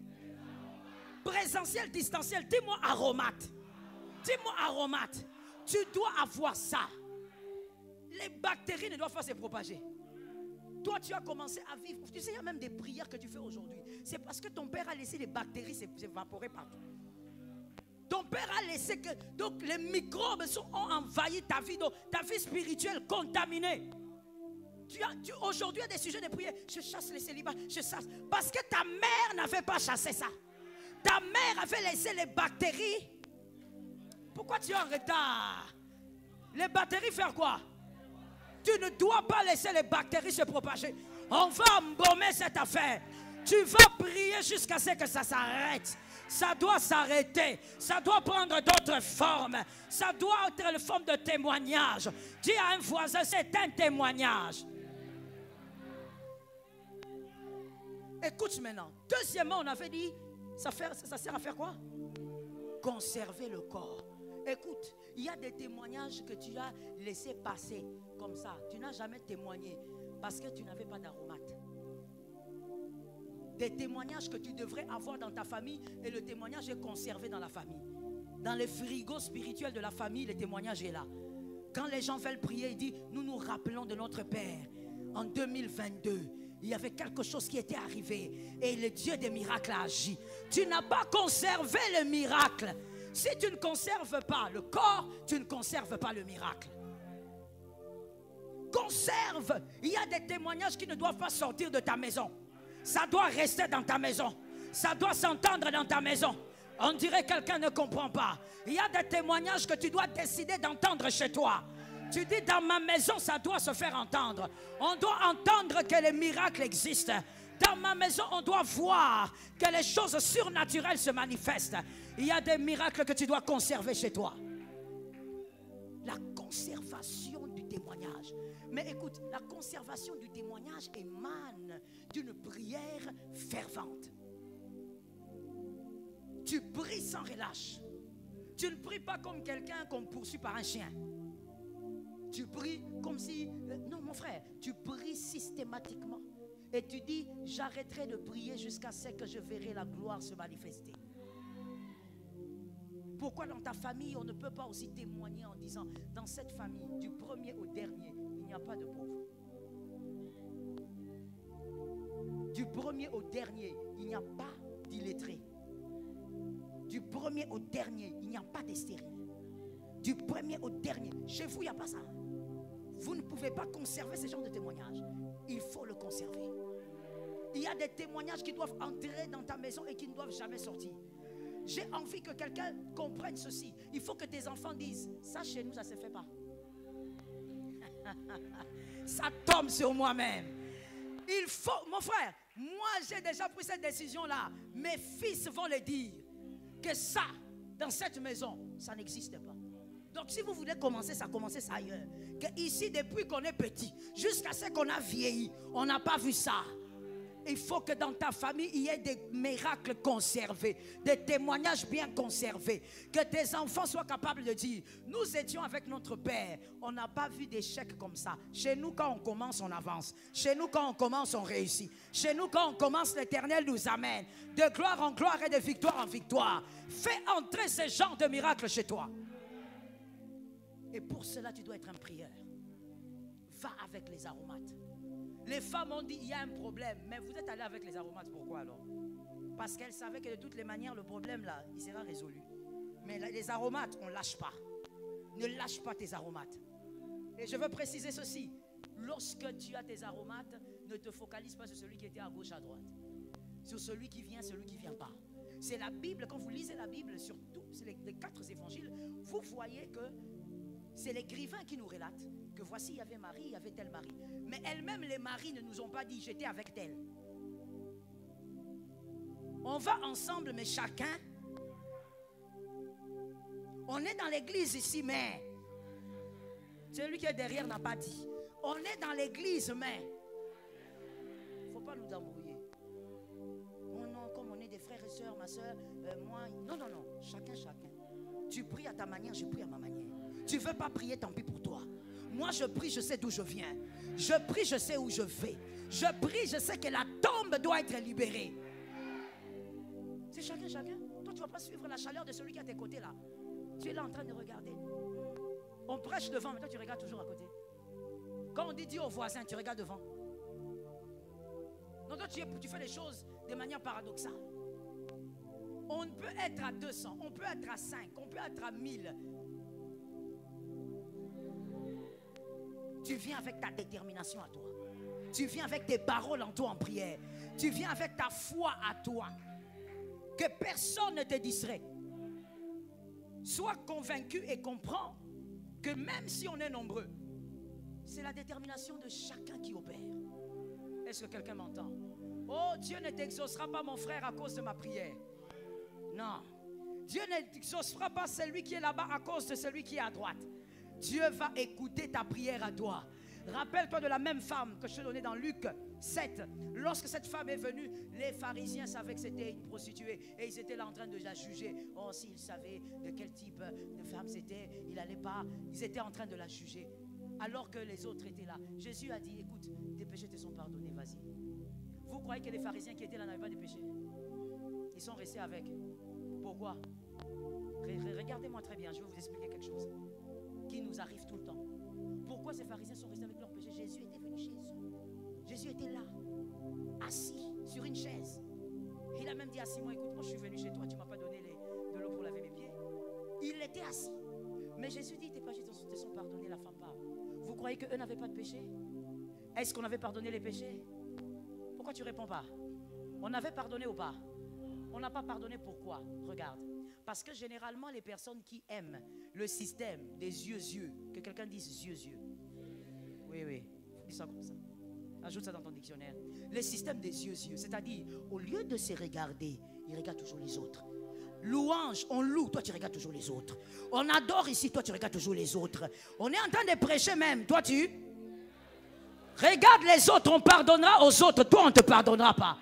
présentiel, distanciel. Dis-moi aromate. Dis-moi aromate. Tu dois avoir ça. Les bactéries ne doivent pas se propager. Toi, tu as commencé à vivre. Tu sais, il y a même des prières que tu fais aujourd'hui. C'est parce que ton père a laissé les bactéries s'évaporer partout. Ton père a laissé que... Donc, les microbes ont envahi ta vie. Donc, ta vie spirituelle contaminée. Aujourd'hui, il y a des sujets de prière. Je chasse les célibats. Je chasse. Parce que ta mère n'avait pas chassé ça. Ta mère avait laissé les bactéries. Pourquoi tu es en retard? Les bactéries faire quoi? Tu ne dois pas laisser les bactéries se propager. On va embaumer cette affaire. Tu vas prier jusqu'à ce que ça s'arrête. Ça doit s'arrêter. Ça doit prendre d'autres formes. Ça doit être une forme de témoignage. Dis à un voisin, c'est un témoignage. Écoute maintenant. Deuxièmement, on avait dit, ça sert à faire quoi? Conserver le corps. Écoute, il y a des témoignages que tu as laissé passer comme ça. Tu n'as jamais témoigné parce que tu n'avais pas d'aromate. Des témoignages que tu devrais avoir dans ta famille et le témoignage est conservé dans la famille. Dans les frigos spirituels de la famille, le témoignage est là. Quand les gens veulent prier, ils disent, nous nous rappelons de notre Père. En 2022, il y avait quelque chose qui était arrivé et le Dieu des miracles a agi. Tu n'as pas conservé le miracle. Si tu ne conserves pas le corps, tu ne conserves pas le miracle. Conserve. Il y a des témoignages qui ne doivent pas sortir de ta maison. Ça doit rester dans ta maison. Ça doit s'entendre dans ta maison. On dirait que quelqu'un ne comprend pas. Il y a des témoignages que tu dois décider d'entendre chez toi. Tu dis, dans ma maison, ça doit se faire entendre. On doit entendre que les miracles existent. Dans ma maison, on doit voir que les choses surnaturelles se manifestent. Il y a des miracles que tu dois conserver chez toi. La conservation du témoignage. Mais écoute, la conservation du témoignage émane d'une prière fervente. Tu pries sans relâche. Tu ne pries pas comme quelqu'un qu'on poursuit par un chien. Tu pries comme si... non, mon frère, tu pries systématiquement. Et tu dis, j'arrêterai de prier jusqu'à ce que je verrai la gloire se manifester. Pourquoi dans ta famille, on ne peut pas aussi témoigner en disant, dans cette famille, du premier au dernier, il n'y a pas de pauvres. Du premier au dernier, il n'y a pas d'illettrés. Du premier au dernier, il n'y a pas de stériles. Du premier au dernier, chez vous, il n'y a pas ça. Vous ne pouvez pas conserver ce genre de témoignage. Il faut le conserver. Il y a des témoignages qui doivent entrer dans ta maison et qui ne doivent jamais sortir. J'ai envie que quelqu'un comprenne ceci. Il faut que tes enfants disent, ça chez nous, ça ne se fait pas. Ça tombe sur moi-même. Il faut, mon frère, moi j'ai déjà pris cette décision-là. Mes fils vont le dire. Que ça, dans cette maison, ça n'existe pas. Donc si vous voulez commencer ça ailleurs. Que ici, depuis qu'on est petit, jusqu'à ce qu'on a vieilli, on n'a pas vu ça. Il faut que dans ta famille, il y ait des miracles conservés, des témoignages bien conservés. Que tes enfants soient capables de dire, nous étions avec notre Père, on n'a pas vu d'échec comme ça. Chez nous, quand on commence, on avance. Chez nous, quand on commence, on réussit. Chez nous, quand on commence, l'Éternel nous amène de gloire en gloire et de victoire en victoire. Fais entrer ce genre de miracles chez toi. Et pour cela, tu dois être un prieur. Va avec les aromates. Les femmes ont dit, il y a un problème. Mais vous êtes allés avec les aromates, pourquoi alors? Parce qu'elles savaient que de toutes les manières, le problème là, il sera résolu. Mais les aromates, on ne lâche pas. Ne lâche pas tes aromates. Et je veux préciser ceci. Lorsque tu as tes aromates, ne te focalise pas sur celui qui était à gauche, à droite. Sur celui qui vient, celui qui ne vient pas. C'est la Bible, quand vous lisez la Bible, surtout les 4 évangiles, vous voyez que c'est l'écrivain qui nous relate que voici, il y avait Marie, il y avait tel mari. Mais elles-mêmes, les maris, ne nous ont pas dit j'étais avec tel. On va ensemble, mais chacun. On est dans l'église ici, mais celui qui est derrière n'a pas dit. On est dans l'église, mais il ne faut pas nous embrouiller. Oh non, comme on est des frères et sœurs, ma soeur, moi. Non, non, non. Chacun. Tu pries à ta manière, je prie à ma manière. Tu ne veux pas prier, tant pis pour toi. Moi, je prie, je sais d'où je viens. Je prie, je sais où je vais. Je prie, je sais que la tombe doit être libérée. C'est chacun. Toi, tu ne vas pas suivre la chaleur de celui qui est à tes côtés là. Tu es là en train de regarder. On prêche devant, mais toi, tu regardes toujours à côté. Quand on dit Dieu aux voisins, tu regardes devant. Donc toi, tu fais les choses de manière paradoxale. On peut être à 200, on peut être à 5, on peut être à 1000. Tu viens avec ta détermination à toi. Tu viens avec tes paroles en toi en prière. Tu viens avec ta foi à toi. Que personne ne te distrait. Sois convaincu et comprends que même si on est nombreux, c'est la détermination de chacun qui opère. Est-ce que quelqu'un m'entend? Oh, Dieu ne t'exaucera pas, mon frère, à cause de ma prière. Non. Dieu n'exaucera pas celui qui est là-bas à cause de celui qui est à droite. Dieu va écouter ta prière à toi. Rappelle-toi de la même femme que je t'ai donnée dans Luc 7. Lorsque cette femme est venue, les pharisiens savaient que c'était une prostituée et ils étaient là en train de la juger. Oh, s'ils savaient de quel type de femme c'était, ils étaient en train de la juger. Alors que les autres étaient là. Jésus a dit, écoute, tes péchés te sont pardonnés, vas-y. Vous croyez que les pharisiens qui étaient là n'avaient pas de péchés? Ils sont restés avec. Pourquoi? Regardez-moi très bien, je vais vous expliquer quelque chose qui nous arrive tout le temps. Pourquoi ces pharisiens sont restés avec leurs péchés? Jésus était venu chez eux. Jésus était là, assis sur une chaise. Il a même dit à Simon, écoute, moi je suis venu chez toi, tu ne m'as pas donné de l'eau pour laver mes pieds. Il était assis. Mais Jésus dit, tes péchés te sont pardonnés, la femme parle. Vous croyez qu'eux n'avaient pas de péché? Est-ce qu'on avait pardonné les péchés? Pourquoi tu ne réponds pas? On avait pardonné ou pas? On n'a pas pardonné, pourquoi? Regarde. Parce que généralement, les personnes qui aiment le système des yeux, que quelqu'un dise yeux. Oui, dis ça comme ça. Ajoute ça dans ton dictionnaire. Le système des yeux, c'est-à-dire, au lieu de se regarder, il regarde toujours les autres. Louange, on loue, toi tu regardes toujours les autres. On adore ici, toi tu regardes toujours les autres. On est en train de prêcher même, toi tu regardes les autres, on pardonnera aux autres, toi on ne te pardonnera pas.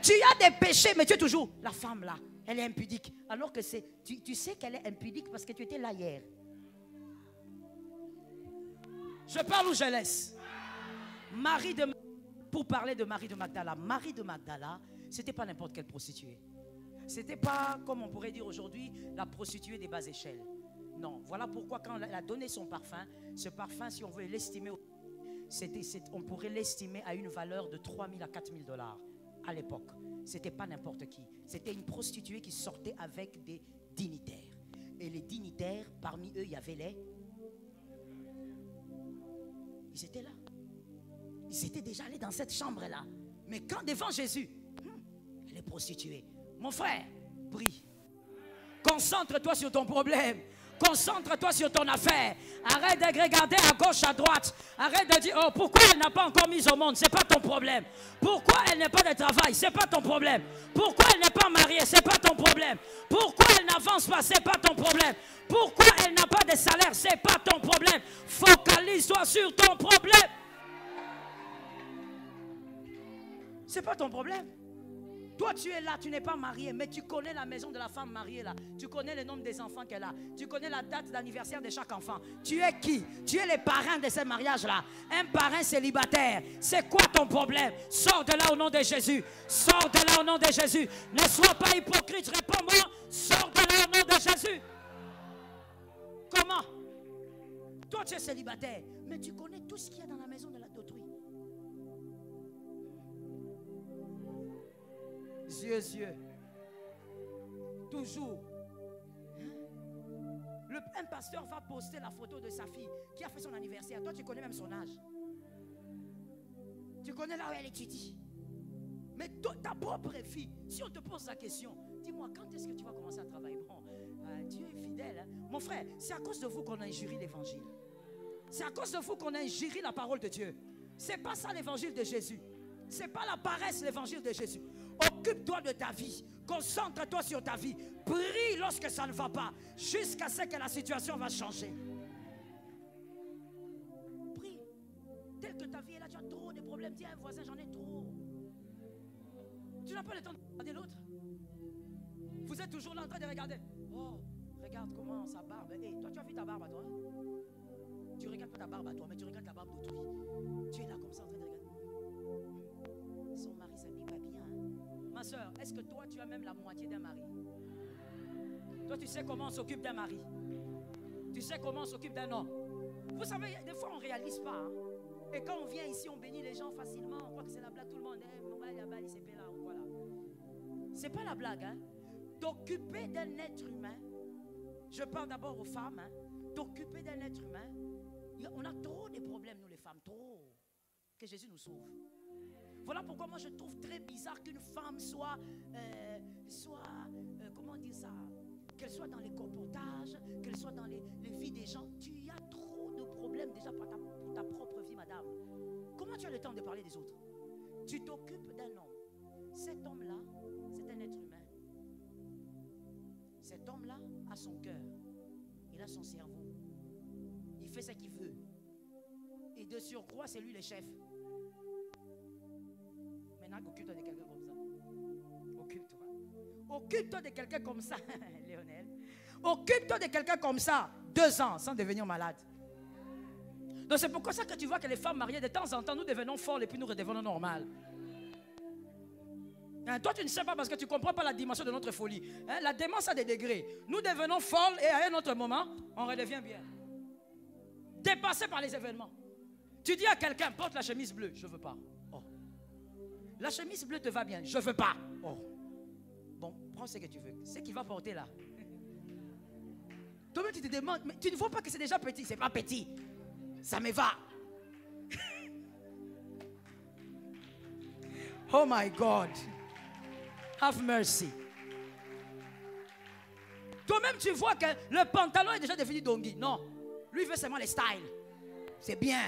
Tu as des péchés, mais tu es toujours, la femme là, elle est impudique. Alors que tu sais qu'elle est impudique parce que tu étais là hier. Je parle ou je laisse? Pour parler de Marie de Magdala. Marie de Magdala, c'était pas n'importe quelle prostituée. C'était pas, comme on pourrait dire aujourd'hui, la prostituée des bas échelles. Non, voilà pourquoi quand elle a donné son parfum, ce parfum, si on veut l'estimer, on pourrait l'estimer à une valeur de 3 000 à 4 000 $ à l'époque. C'était pas n'importe qui. C'était une prostituée qui sortait avec des dignitaires. Et les dignitaires, parmi eux, il y avait ils étaient là. Ils étaient déjà allés dans cette chambre-là. Mais quand devant Jésus, elle est prostituée. Mon frère, prie. Concentre-toi sur ton problème. Concentre-toi sur ton affaire. Arrête de regarder à gauche, à droite. Arrête de dire, oh, pourquoi elle n'a pas encore mis au monde? Ce n'est pas ton problème. Pourquoi elle n'a pas de travail? Ce n'est pas ton problème. Pourquoi elle n'est pas mariée? Ce n'est pas ton problème. Pourquoi elle n'avance pas? Ce n'est pas ton problème. Pourquoi elle n'a pas de salaire? Ce n'est pas ton problème. Focalise-toi sur ton problème. Ce n'est pas ton problème. Toi, tu es là, tu n'es pas marié, mais tu connais la maison de la femme mariée là. Tu connais le nombre des enfants qu'elle a. Tu connais la date d'anniversaire de chaque enfant. Tu es qui? Tu es les parrains de ce mariage-là. Un parrain célibataire. C'est quoi ton problème? Sors de là au nom de Jésus. Sors de là au nom de Jésus. Ne sois pas hypocrite, réponds-moi. Sors de là au nom de Jésus. Comment? Toi, tu es célibataire, mais tu connais tout ce qu'il y a dans la maison de d'autrui. Yeux. Toujours. un pasteur va poster la photo de sa fille qui a fait son anniversaire. Toi, tu connais même son âge. Tu connais là où elle étudie. Mais toi, ta propre fille, si on te pose la question, dis-moi, quand est-ce que tu vas commencer à travailler? Bon, Dieu est fidèle. Hein? Mon frère, c'est à cause de vous qu'on a injurié l'évangile. C'est à cause de vous qu'on a injurié la parole de Dieu. C'est pas ça l'évangile de Jésus. C'est pas la paresse l'évangile de Jésus. Occupe-toi de ta vie. Concentre-toi sur ta vie. Prie lorsque ça ne va pas. Jusqu'à ce que la situation va changer. Prie. Tel que ta vie est là, tu as trop de problèmes. Dis à un voisin, j'en ai trop. Tu n'as pas le temps de regarder l'autre. Vous êtes toujours là en train de regarder. Oh, regarde comment sa barbe. Hey, toi, tu as vu ta barbe à toi? Tu regardes pas ta barbe à toi, mais tu regardes la barbe d'autrui. Tu es là comme ça en train de regarder. Son mari s'habille pas bien. Hein? Ma soeur, est-ce que toi, tu as même la moitié d'un mari? Toi, tu sais comment on s'occupe d'un mari. Tu sais comment on s'occupe d'un homme. Vous savez, des fois, on ne réalise pas. Hein? Et quand on vient ici, on bénit les gens facilement. On croit que c'est la blague. Tout le monde aime. Voilà. C'est pas la blague. Hein? T'occuper d'un être humain. Je parle d'abord aux femmes. Hein? T'occuper d'un être humain. On a trop de problèmes, nous les femmes. Trop. Que Jésus nous sauve. Voilà pourquoi moi je trouve très bizarre qu'une femme soit comment dire ça, qu'elle soit dans les comportages, qu'elle soit dans les vies des gens. Tu as trop de problèmes déjà pour ta propre vie, madame. Comment tu as le temps de parler des autres? Tu t'occupes d'un homme. Cet homme-là, c'est un être humain. Cet homme-là a son cœur. Il a son cerveau. Il fait ce qu'il veut. Et de surcroît, c'est lui le chef. Maintenant, occupe-toi de quelqu'un comme ça. Occupe-toi. Occupe-toi de quelqu'un comme ça, Léonel. Occupe-toi de quelqu'un comme ça, 2 ans, sans devenir malade. Donc c'est pourquoi ça que tu vois que les femmes mariées, de temps en temps, nous devenons folles et puis nous redevenons normales. Hein, toi, tu ne sais pas parce que tu ne comprends pas la dimension de notre folie. Hein, la démence a des degrés. Nous devenons folles et à un autre moment, on redevient bien. Dépassé par les événements. Tu dis à quelqu'un, porte la chemise bleue. Je ne veux pas. Oh. La chemise bleue te va bien. Je ne veux pas. Oh. Bon, prends ce que tu veux. Ce qu'il va porter là. Toi-même, tu te demandes, mais tu ne vois pas que c'est déjà petit. C'est pas petit. Ça me va. Oh my God. Have mercy. Toi-même, tu vois que le pantalon est déjà devenu dongi. Non. Lui, il veut seulement les styles. C'est bien.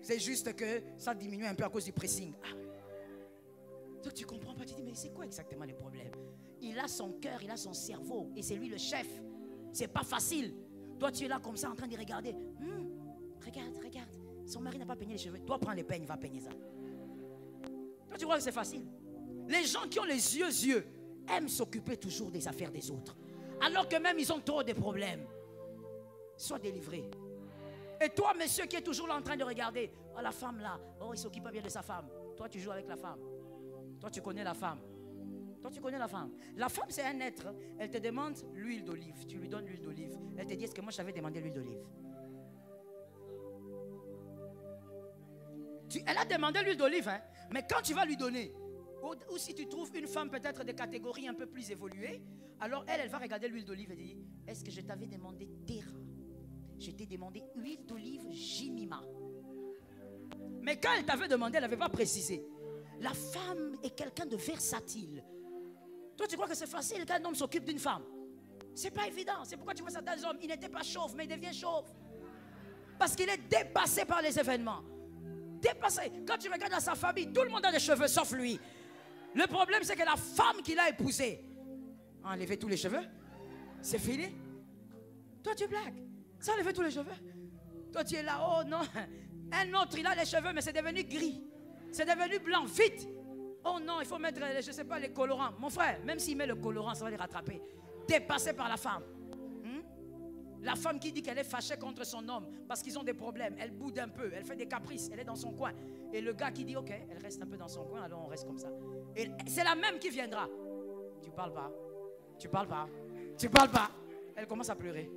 C'est juste que ça diminue un peu à cause du pressing. Ah. Donc tu comprends pas, tu dis, mais c'est quoi exactement le problème? Il a son cœur, il a son cerveau. Et c'est lui le chef. C'est pas facile. Toi, tu es là comme ça en train de regarder. Regarde. Son mari n'a pas peigné les cheveux. Toi, prends les peignes, il va peigner ça. Toi, tu crois que c'est facile? Les gens qui ont les yeux aiment s'occuper toujours des affaires des autres. Alors que même ils ont trop de problèmes. Sois délivré. Et toi, monsieur, qui est toujours là en train de regarder, oh, la femme là, oh, il ne s'occupe pas bien de sa femme. Toi, tu joues avec la femme. Toi, tu connais la femme. Toi, tu connais la femme. La femme, c'est un être. Elle te demande l'huile d'olive. Tu lui donnes l'huile d'olive. Elle te dit, est-ce que moi, je t'avais demandé l'huile d'olive? Elle a demandé l'huile d'olive, hein? Mais quand tu vas lui donner, ou si tu trouves une femme peut-être de catégorie un peu plus évoluée, alors elle va regarder l'huile d'olive et dire, est-ce que je t'avais demandé Terra? Je t'ai demandé huile d'olive Jimima. Mais quand elle t'avait demandé, elle n'avait pas précisé. La femme est quelqu'un de versatile. Toi, tu crois que c'est facile qu'un homme s'occupe d'une femme? C'est pas évident. C'est pourquoi tu vois certains hommes, il n'était pas chauve, mais il devient chauve. Parce qu'il est dépassé par les événements. Dépassé. Quand tu regardes dans sa famille, tout le monde a des cheveux sauf lui. Le problème, c'est que la femme qu'il a épousée a enlevé tous les cheveux. C'est fini. Toi, tu blagues. Ça a enlevé tous les cheveux. Toi, tu es là, oh non. Un autre, il a les cheveux, mais c'est devenu gris. C'est devenu blanc, vite. Oh non, il faut mettre, je ne sais pas, les colorants. Mon frère, même s'il met le colorant, ça va les rattraper. Dépassé par la femme. La femme qui dit qu'elle est fâchée contre son homme parce qu'ils ont des problèmes. Elle boude un peu, elle fait des caprices, elle est dans son coin. Et le gars qui dit, ok, elle reste un peu dans son coin, alors on reste comme ça. Et c'est la même qui viendra. Tu parles pas. Tu parles pas. Tu parles pas. Elle commence à pleurer.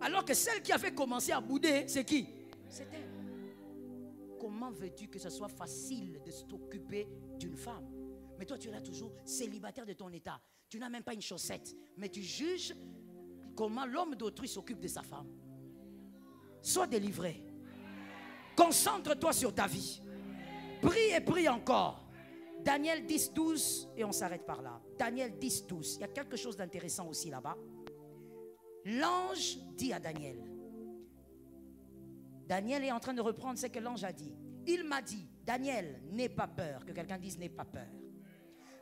Alors que celle qui avait commencé à bouder, c'est qui? C'est elle. Comment veux-tu que ce soit facile de s'occuper d'une femme? Mais toi, tu es là toujours célibataire de ton état. Tu n'as même pas une chaussette. Mais tu juges comment l'homme d'autrui s'occupe de sa femme. Sois délivré. Concentre-toi sur ta vie. Prie et prie encore. Daniel 10, 12, et on s'arrête par là. Daniel 10, 12. Il y a quelque chose d'intéressant aussi là-bas. L'ange dit à Daniel. Daniel est en train de reprendre ce que l'ange a dit. Il m'a dit, Daniel, n'aie pas peur. Que quelqu'un dise, n'aie pas peur.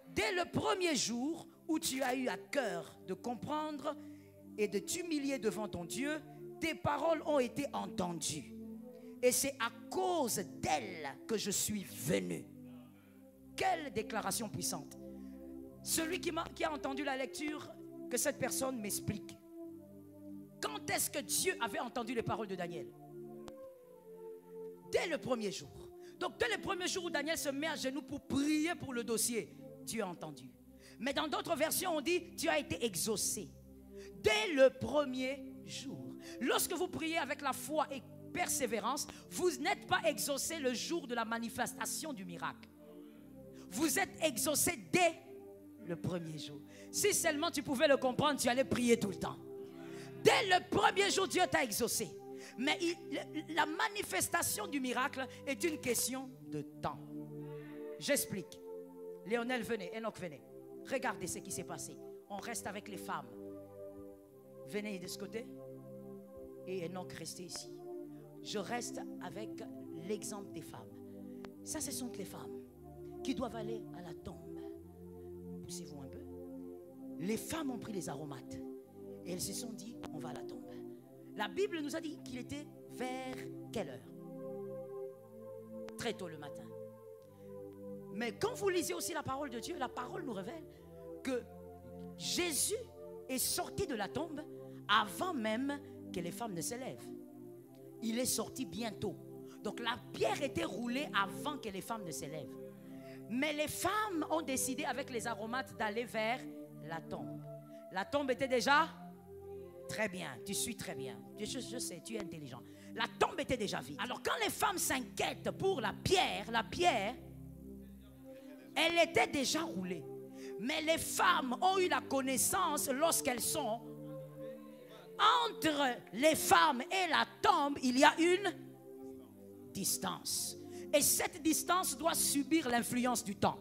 Dès le premier jour où tu as eu à cœur de comprendre et de t'humilier devant ton Dieu, tes paroles ont été entendues. Et c'est à cause d'elles que je suis venu. Quelle déclaration puissante. Celui qui a entendu la lecture, que cette personne m'explique. Quand est-ce que Dieu avait entendu les paroles de Daniel? Dès le premier jour. Donc dès le premier jour où Daniel se met à genoux pour prier pour le dossier, Dieu a entendu. Mais dans d'autres versions on dit, Dieu a été exaucé. Dès le premier jour. Lorsque vous priez avec la foi et persévérance, vous n'êtes pas exaucé le jour de la manifestation du miracle. Vous êtes exaucé dès le premier jour. Si seulement tu pouvais le comprendre, tu allais prier tout le temps. Dès le premier jour, Dieu t'a exaucé. Mais la manifestation du miracle est une question de temps. J'explique. Léonel, venez. Enoch, venez. Regardez ce qui s'est passé. On reste avec les femmes. Venez de ce côté. Et Enoch, restez ici. Je reste avec l'exemple des femmes. Ça, ce sont les femmes qui doivent aller à la tombe. Poussez-vous un peu. Les femmes ont pris les aromates. Et elles se sont dit, on va à la tombe. La Bible nous a dit qu'il était vers quelle heure? Très tôt le matin. Mais quand vous lisez aussi la parole de Dieu, la parole nous révèle que Jésus est sorti de la tombe avant même que les femmes ne se lèvent. Il est sorti bientôt. Donc la pierre était roulée avant que les femmes ne se lèvent. Mais les femmes ont décidé avec les aromates d'aller vers la tombe. La tombe était déjà très bien, tu suis très bien. Je sais, tu es intelligent. La tombe était déjà vide. Alors quand les femmes s'inquiètent pour la pierre, elle était déjà roulée. Mais les femmes ont eu la connaissance lorsqu'elles sont entre les femmes et la tombe, il y a une distance. Et cette distance doit subir l'influence du temps.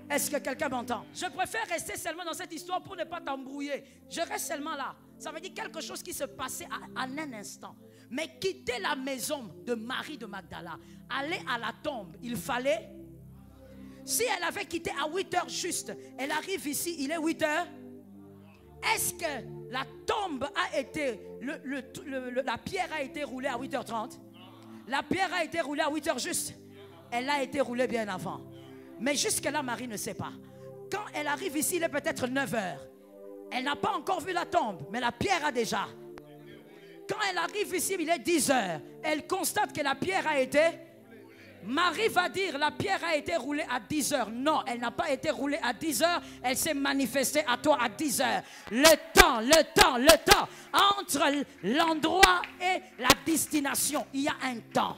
Est-ce que quelqu'un m'entend? Je préfère rester seulement dans cette histoire pour ne pas t'embrouiller. Je reste seulement là. Ça veut dire quelque chose qui se passait en un instant. Mais quitter la maison de Marie de Magdala, aller à la tombe, il fallait... Si elle avait quitté à 8 heures juste, elle arrive ici, il est 8 heures. Est-ce que la tombe a été, la pierre a été roulée à 8h30? La pierre a été roulée à 8 heures juste. Elle a été roulée bien avant. Mais jusque-là, Marie ne sait pas. Quand elle arrive ici, il est peut-être 9 heures. Elle n'a pas encore vu la tombe, mais la pierre a déjà. Quand elle arrive ici, il est 10 heures. Elle constate que la pierre a été... Marie va dire, la pierre a été roulée à 10 heures. Non, elle n'a pas été roulée à 10 heures. Elle s'est manifestée à toi à 10 heures. Le temps. Entre l'endroit et la destination, il y a un temps.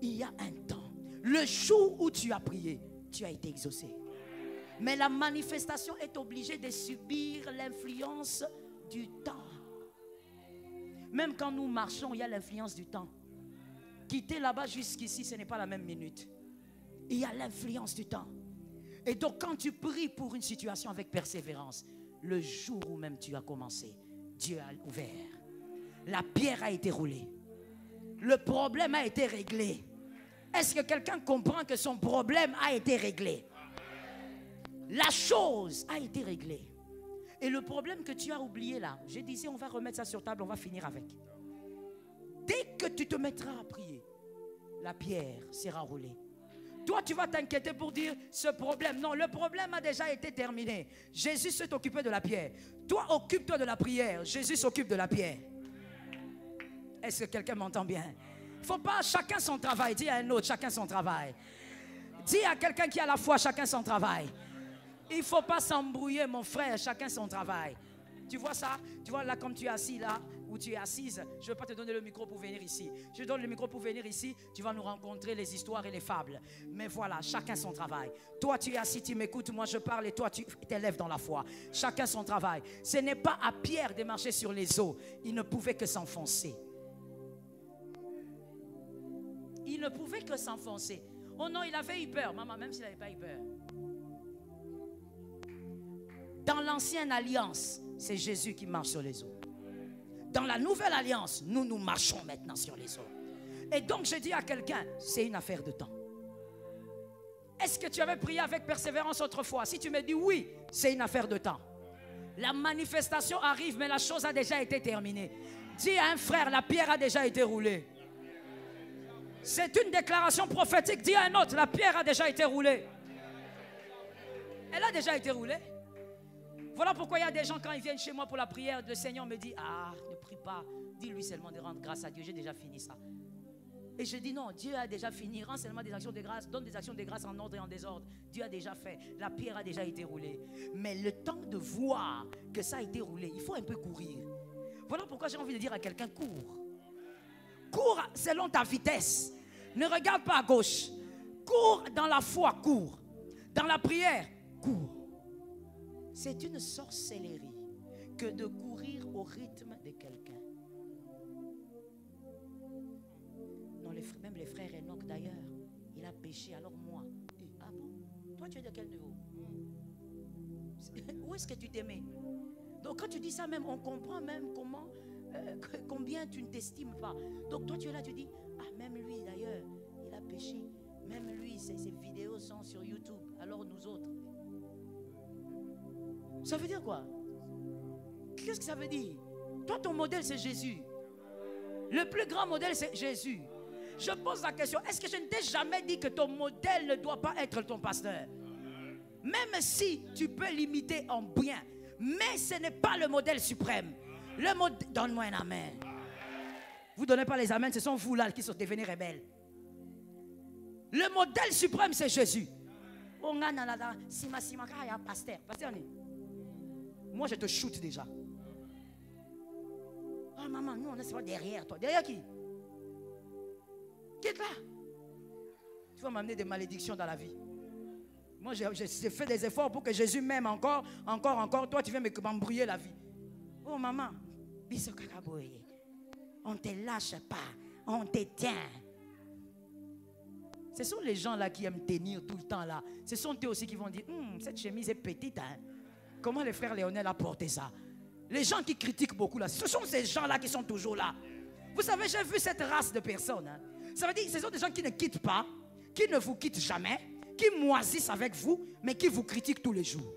Il y a un temps. Le jour où tu as prié, tu as été exaucé. Mais la manifestation est obligée de subir l'influence du temps. Même quand nous marchons, il y a l'influence du temps. Quitter là-bas jusqu'ici, ce n'est pas la même minute. Il y a l'influence du temps. Et donc quand tu pries pour une situation avec persévérance, le jour où même tu as commencé, Dieu a ouvert. La pierre a été roulée. Le problème a été réglé. Est-ce que quelqu'un comprend que son problème a été réglé? La chose a été réglée. Et le problème que tu as oublié là, je disais on va remettre ça sur table, on va finir avec. Dès que tu te mettras à prier, la pierre sera roulée. Toi, tu vas t'inquiéter pour dire ce problème. Non, le problème a déjà été terminé. Jésus s'est occupé de la pierre. Toi, occupe-toi de la prière. Jésus s'occupe de la pierre. Est-ce que quelqu'un m'entend bien? Il ne faut pas chacun son travail. Dis à un autre, chacun son travail. Dis à quelqu'un qui a la foi, chacun son travail. Il ne faut pas s'embrouiller, mon frère, chacun son travail. Tu vois ça? Tu vois là comme tu es assis là, où tu es assise. Je ne veux pas te donner le micro pour venir ici. Je te donne le micro pour venir ici. Tu vas nous rencontrer les histoires et les fables. Mais voilà, chacun son travail. Toi tu es assis, tu m'écoutes, moi je parle et toi tu t'élèves dans la foi. Chacun son travail. Ce n'est pas à Pierre de marcher sur les eaux. Il ne pouvait que s'enfoncer. Il ne pouvait que s'enfoncer. Oh non, il avait eu peur. Maman, même s'il n'avait pas eu peur. Dans l'ancienne alliance, c'est Jésus qui marche sur les eaux. Dans la nouvelle alliance, nous marchons maintenant sur les eaux. Et donc je dis à quelqu'un, c'est une affaire de temps. Est-ce que tu avais prié avec persévérance autrefois? Si tu me dis oui, c'est une affaire de temps. La manifestation arrive, mais la chose a déjà été terminée. Dis à un frère, la pierre a déjà été roulée. C'est une déclaration prophétique. Dis à un autre, la pierre a déjà été roulée. Elle a déjà été roulée. Voilà pourquoi il y a des gens, quand ils viennent chez moi pour la prière, le Seigneur me dit, ah, ne prie pas, dis-lui seulement de rendre grâce à Dieu, j'ai déjà fini ça. Et je dis non, Dieu a déjà fini, rends seulement des actions de grâce, donne des actions de grâce en ordre et en désordre. Dieu a déjà fait, la pierre a déjà été roulée. Mais le temps de voir que ça a été roulé, il faut un peu courir. Voilà pourquoi j'ai envie de dire à quelqu'un, cours. Cours selon ta vitesse. Ne regarde pas à gauche. Cours dans la foi, cours. Dans la prière, cours. C'est une sorcellerie que de courir au rythme de quelqu'un. Non, même les frères Enoch d'ailleurs, il a péché, alors moi. Ah bon? Toi tu es de quel niveau? Où est-ce que tu t'aimais? Donc quand tu dis ça même, on comprend même comment, combien tu ne t'estimes pas. Donc toi tu es là, tu dis, ah même lui d'ailleurs, il a péché. Même lui, ses vidéos sont sur YouTube, alors nous autres. Ça veut dire quoi? Qu'est-ce que ça veut dire? Toi, ton modèle, c'est Jésus. Le plus grand modèle, c'est Jésus. Je pose la question, est-ce que je ne t'ai jamais dit que ton modèle ne doit pas être ton pasteur? Même si tu peux l'imiter en bien, mais ce n'est pas le modèle suprême. Le modèle, donne-moi un amen. Vous ne donnez pas les amens, ce sont vous là qui sont devenus rebelles. Le modèle suprême, c'est Jésus. Pasteur, moi, je te shoot déjà. Ah, maman, nous, on est pas derrière toi. Derrière qui? Qui est là? Tu vas m'amener des malédictions dans la vie. Moi, j'ai fait des efforts pour que Jésus m'aime encore. Toi, tu viens m'embrouiller la vie. Oh, maman, on ne te lâche pas. On te tient. Ce sont les gens là qui aiment tenir tout le temps là. Ce sont eux aussi qui vont dire, cette chemise est petite, hein. Comment le frère Léonel a porté ça? Les gens qui critiquent beaucoup là, ce sont ces gens là qui sont toujours là. Vous savez, j'ai vu cette race de personnes, hein. Ça veut dire que ce sont des gens qui ne quittent pas, qui ne vous quittent jamais, qui moisissent avec vous, mais qui vous critiquent tous les jours.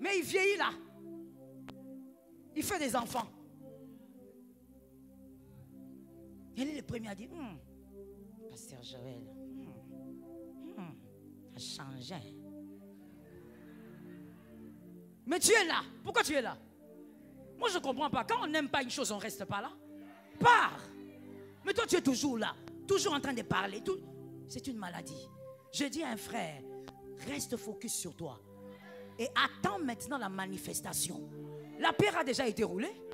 Mais il vieillit là. Il fait des enfants. Il est le premier à dire, Pasteur Joël, a changé. Mais tu es là. Pourquoi tu es là? Moi, je ne comprends pas. Quand on n'aime pas une chose, on ne reste pas là. Pars. Mais toi, tu es toujours là. Toujours en train de parler. C'est une maladie. Je dis à un frère, reste focus sur toi. Et attends maintenant la manifestation. La pierre a déjà été roulée.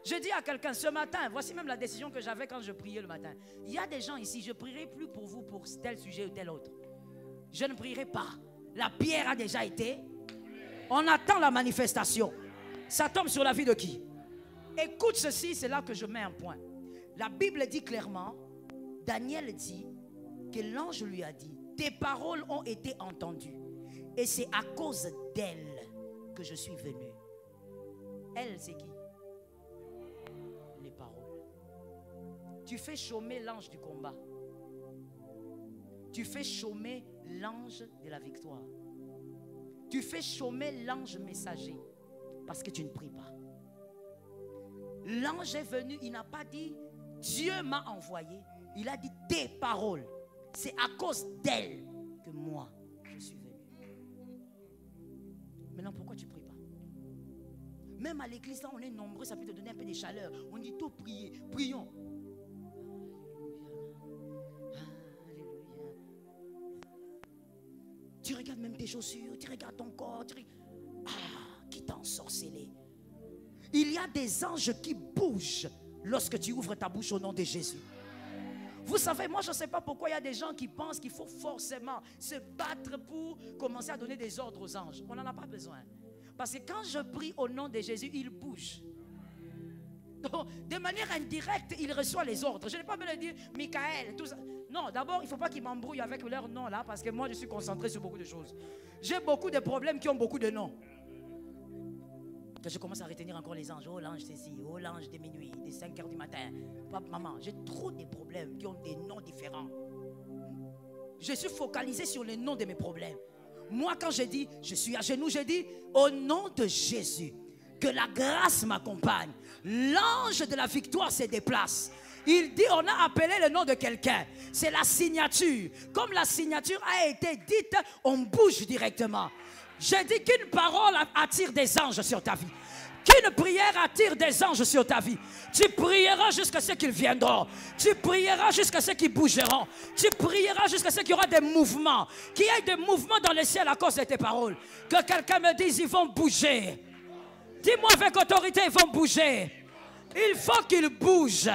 Je dis à quelqu'un ce matin, voici même la décision que j'avais quand je priais le matin. Il y a des gens ici, je ne prierai plus pour vous pour tel sujet ou tel autre. Je ne prierai pas. La pierre a déjà été. On attend la manifestation. Ça tombe sur la vie de qui? Écoute ceci, c'est là que je mets un point. La Bible dit clairement, Daniel dit que l'ange lui a dit, tes paroles ont été entendues. Et c'est à cause d'elle que je suis venu. Elle, c'est qui? Les paroles. Tu fais chômer l'ange du combat. Tu fais chômer l'ange de la victoire. Tu fais chômer l'ange messager parce que tu ne pries pas. L'ange est venu, il n'a pas dit Dieu m'a envoyé. Il a dit tes paroles. C'est à cause d'elle que moi je suis venu. Maintenant, pourquoi tu ne pries pas? Même à l'église, là, on est nombreux, ça peut te donner un peu de chaleur. On dit tout prier, prions. Alléluia. Tu regardes même tes chaussures, tu regardes ton corps. qui t'a ensorcelé. Il y a des anges qui bougent lorsque tu ouvres ta bouche au nom de Jésus. Vous savez, moi je ne sais pas pourquoi il y a des gens qui pensent qu'il faut forcément se battre pour commencer à donner des ordres aux anges. On n'en a pas besoin. Parce que quand je prie au nom de Jésus, il bouge. Donc, de manière indirecte, il reçoit les ordres. Je n'ai pas besoin de dire Michael, tout ça. Non, d'abord, il ne faut pas qu'ils m'embrouillent avec leur nom là, parce que moi je suis concentré sur beaucoup de choses. J'ai beaucoup de problèmes qui ont beaucoup de noms. Quand je commence à retenir encore les anges, oh l'ange ceci, oh l'ange de minuit, de 5 heures du matin. Papa, maman, j'ai trop de problèmes qui ont des noms différents. Je suis focalisé sur les noms de mes problèmes. Moi, quand je dis, je suis à genoux, je dis, au nom de Jésus, que la grâce m'accompagne. L'ange de la victoire se déplace. Il dit, on a appelé le nom de quelqu'un. C'est la signature. Comme la signature a été dite, on bouge directement. J'ai dit qu'une parole attire des anges sur ta vie. Qu'une prière attire des anges sur ta vie. Tu prieras jusqu'à ce qu'ils viendront. Tu prieras jusqu'à ce qu'ils bougeront. Tu prieras jusqu'à ce qu'il y aura des mouvements. Qu'il y ait des mouvements dans le ciel à cause de tes paroles. Que quelqu'un me dise, ils vont bouger. Dis-moi avec autorité, ils vont bouger. Il faut qu'ils bougent.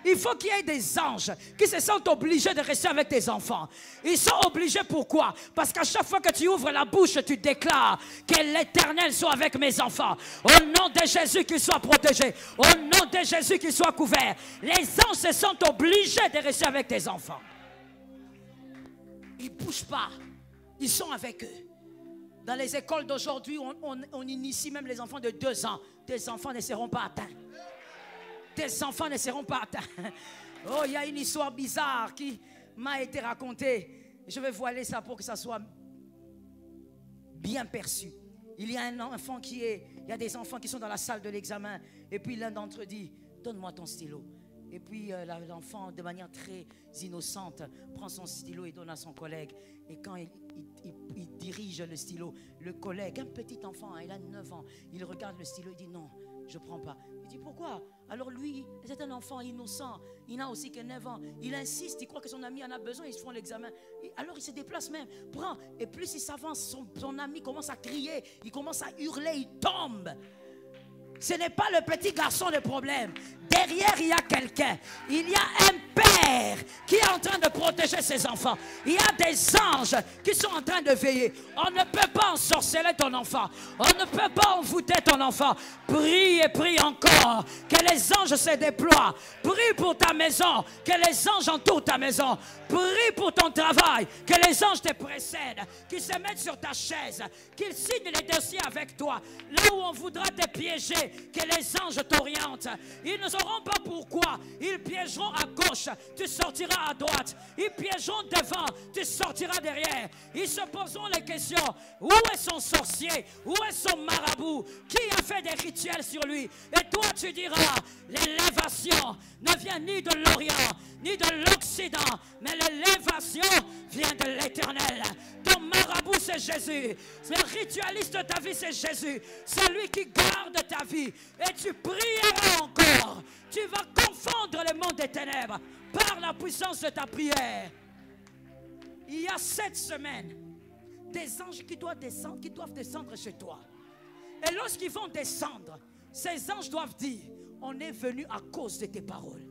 Il faut qu'il y ait des anges qui se sentent obligés de rester avec tes enfants. Ils sont obligés pourquoi? Parce qu'à chaque fois que tu ouvres la bouche, tu déclares que l'Éternel soit avec mes enfants. Au nom de Jésus, qu'ils soient protégés. Au nom de Jésus, qu'ils soient couverts. Les anges se sentent obligés de rester avec tes enfants. Ils ne bougent pas. Ils sont avec eux. Dans les écoles d'aujourd'hui, on initie même les enfants de 2 ans. Tes enfants ne seront pas atteints. Tes enfants ne seront pas atteints. Oh, il y a une histoire bizarre qui m'a été racontée. Je vais voiler ça pour que ça soit bien perçu. Il y a un enfant il y a des enfants qui sont dans la salle de l'examen. Et puis l'un d'entre eux dit, donne-moi ton stylo. Et puis l'enfant, de manière très innocente, prend son stylo et donne à son collègue. Et quand il dirige le stylo, le collègue, un petit enfant, il a 9 ans, il regarde le stylo et dit non, je ne prends pas. Il dit pourquoi? Alors lui, c'est un enfant innocent, il n'a aussi que 9 ans. Il insiste, il croit que son ami en a besoin, ils se font l'examen. Alors il se déplace même, prend. Et plus il s'avance, son ami commence à crier, il commence à hurler, il tombe. Ce n'est pas le petit garçon le problème. Derrière, il y a quelqu'un. Il y a un père qui est en train de protéger ses enfants. Il y a des anges qui sont en train de veiller. On ne peut pas ensorceler ton enfant. On ne peut pas envoûter ton enfant. Prie et prie encore. Que les anges se déploient. Prie pour ta maison. Que les anges entourent ta maison. Prie pour ton travail. Que les anges te précèdent. Qu'ils se mettent sur ta chaise. Qu'ils signent les dossiers avec toi. Là où on voudra te piéger. Que les anges t'orientent. Ils ne sauront pas pourquoi. Ils piégeront à gauche, tu sortiras à droite. Ils piégeront devant, tu sortiras derrière. Ils se poseront les questions. Où est son sorcier? Où est son marabout? Qui a fait des rituels sur lui? Et toi tu diras, l'élévation ne vient ni de l'Orient, ni de l'Occident, mais l'élévation vient de l'Éternel. Ton marabout c'est Jésus. Le ritualiste de ta vie c'est Jésus. C'est lui qui garde ta vie. Et tu prieras encore. Tu vas confondre le monde des ténèbres par la puissance de ta prière. Il y a 7 semaines, des anges qui doivent descendre chez toi. Et lorsqu'ils vont descendre, ces anges doivent dire, on est venu à cause de tes paroles.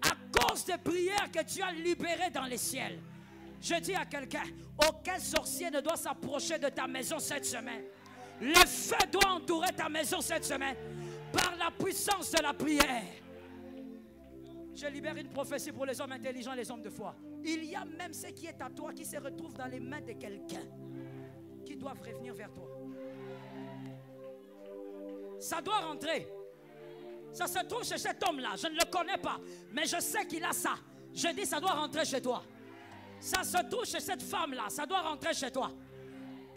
À cause des prières que tu as libérées dans les ciels. Je dis à quelqu'un, aucun sorcier ne doit s'approcher de ta maison cette semaine. Le feu doit entourer ta maison cette semaine. Par la puissance de la prière. Je libère une prophétie pour les hommes intelligents et les hommes de foi. Il y a même ce qui est à toi qui se retrouve dans les mains de quelqu'un qui doivent revenir vers toi. Ça doit rentrer. Ça se trouve chez cet homme-là. Je ne le connais pas, mais je sais qu'il a ça. Je dis ça doit rentrer chez toi. Ça se trouve chez cette femme-là. Ça doit rentrer chez toi.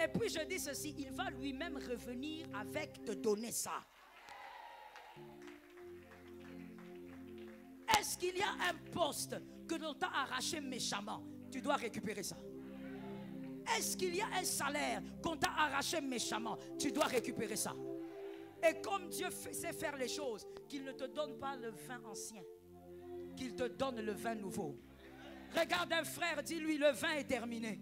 Et puis je dis ceci, il va lui-même revenir avec te donner ça. Est-ce qu'il y a un poste que l'on t'a arraché méchamment? Tu dois récupérer ça. Est-ce qu'il y a un salaire qu'on t'a arraché méchamment? Tu dois récupérer ça. Et comme Dieu sait faire les choses, qu'il ne te donne pas le vin ancien, qu'il te donne le vin nouveau. Regarde un frère, dis-lui le vin est terminé.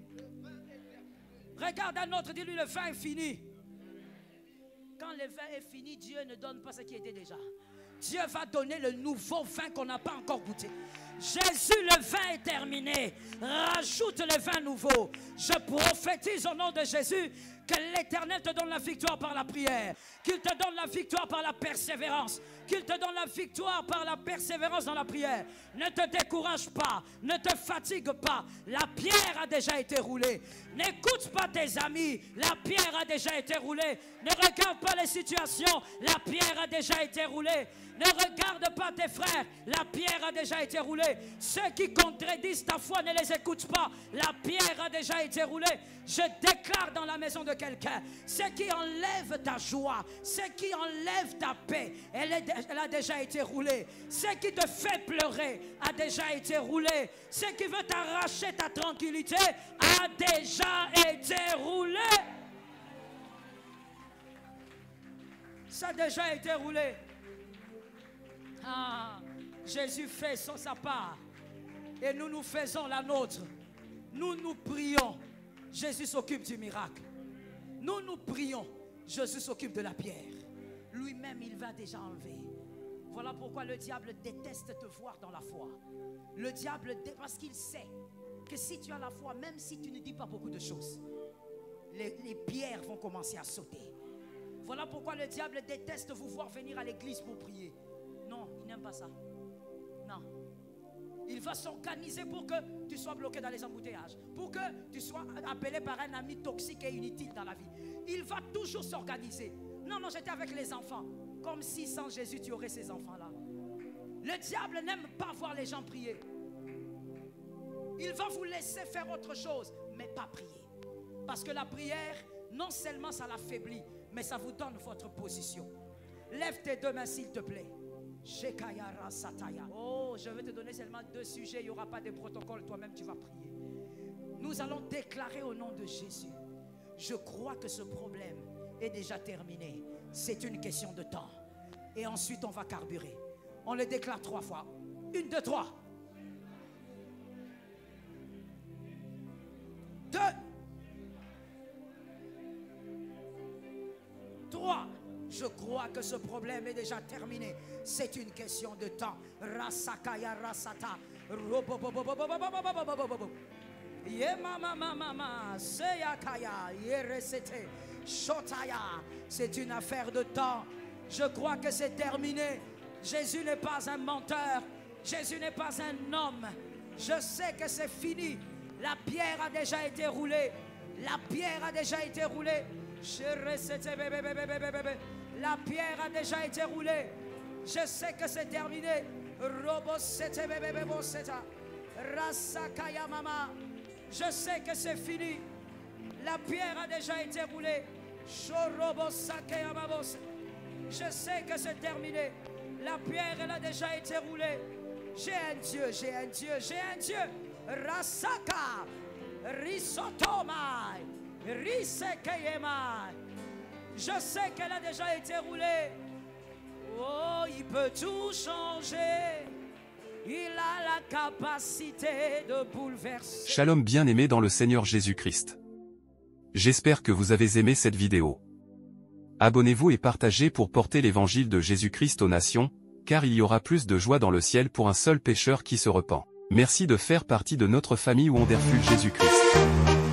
Regarde un autre, dis-lui le vin est fini. quand le vin est fini, Dieu ne donne pas ce qui était déjà. Dieu va donner le nouveau vin qu'on n'a pas encore goûté. Jésus, le vin est terminé. Rajoute le vin nouveau. Je prophétise au nom de Jésus que l'Éternel te donne la victoire par la prière, qu'il te donne la victoire par la persévérance, qu'il te donne la victoire par la persévérance dans la prière. Ne te décourage pas, ne te fatigue pas. La pierre a déjà été roulée. N'écoute pas tes amis, la pierre a déjà été roulée. Ne regarde pas les situations, la pierre a déjà été roulée. Ne regarde pas tes frères, la pierre a déjà été roulée. Ceux qui contredisent ta foi, ne les écoute pas. La pierre a déjà été roulée. Je déclare dans la maison de quelqu'un, ce qui enlève ta joie, ce qui enlève ta paix, elle a déjà été roulée. Ce qui te fait pleurer a déjà été roulé. Ce qui veut t'arracher ta tranquillité a déjà été roulé. Ça a déjà été roulé. Ah, Jésus fait sa part et nous faisons la nôtre. Nous prions, Jésus s'occupe du miracle. Nous prions, Jésus s'occupe de la pierre. Lui-même, il va déjà enlever. Voilà pourquoi le diable déteste te voir dans la foi. Le diable, parce qu'il sait que si tu as la foi, même si tu ne dis pas beaucoup de choses, les pierres vont commencer à sauter. Voilà pourquoi le diable déteste vous voir venir à l'église pour prier. Non, il n'aime pas ça. Non. Il va s'organiser pour que tu sois bloqué dans les embouteillages, pour que tu sois appelé par un ami toxique et inutile dans la vie. Il va toujours s'organiser. Non, j'étais avec les enfants. Comme si sans Jésus, tu aurais ces enfants-là. Le diable n'aime pas voir les gens prier. Il va vous laisser faire autre chose, mais pas prier. Parce que la prière, non seulement ça l'affaiblit, mais ça vous donne votre position. Lève tes deux mains s'il te plaît. Oh, je vais te donner seulement 2 sujets. Il n'y aura pas de protocole. Toi-même, tu vas prier. Nous allons déclarer au nom de Jésus. Je crois que ce problème est déjà terminé. C'est une question de temps. Et ensuite, on va carburer. On le déclare 3 fois. 1, 2, 3. 2. 3. Je crois que ce problème est déjà terminé. C'est une question de temps. Rasakaya rasata. C'est une affaire de temps. Je crois que c'est terminé. Jésus n'est pas un menteur. Jésus n'est pas un homme. Je sais que c'est fini. La pierre a déjà été roulée. La pierre a déjà été roulée. La pierre a déjà été roulée. Je sais que c'est terminé. Je sais que c'est fini. La pierre a déjà été roulée. Je sais que c'est terminé. La pierre, elle a déjà été roulée. J'ai un Dieu, j'ai un Dieu, j'ai un Dieu. Rasaka, Risotomai, Risekeyemai. Je sais qu'elle a déjà été roulée. Oh, il peut tout changer. Il a la capacité de bouleverser. Shalom bien-aimés dans le Seigneur Jésus-Christ. J'espère que vous avez aimé cette vidéo. Abonnez-vous et partagez pour porter l'évangile de Jésus-Christ aux nations, car il y aura plus de joie dans le ciel pour un seul pécheur qui se repent. Merci de faire partie de notre famille Wonderful Jésus-Christ.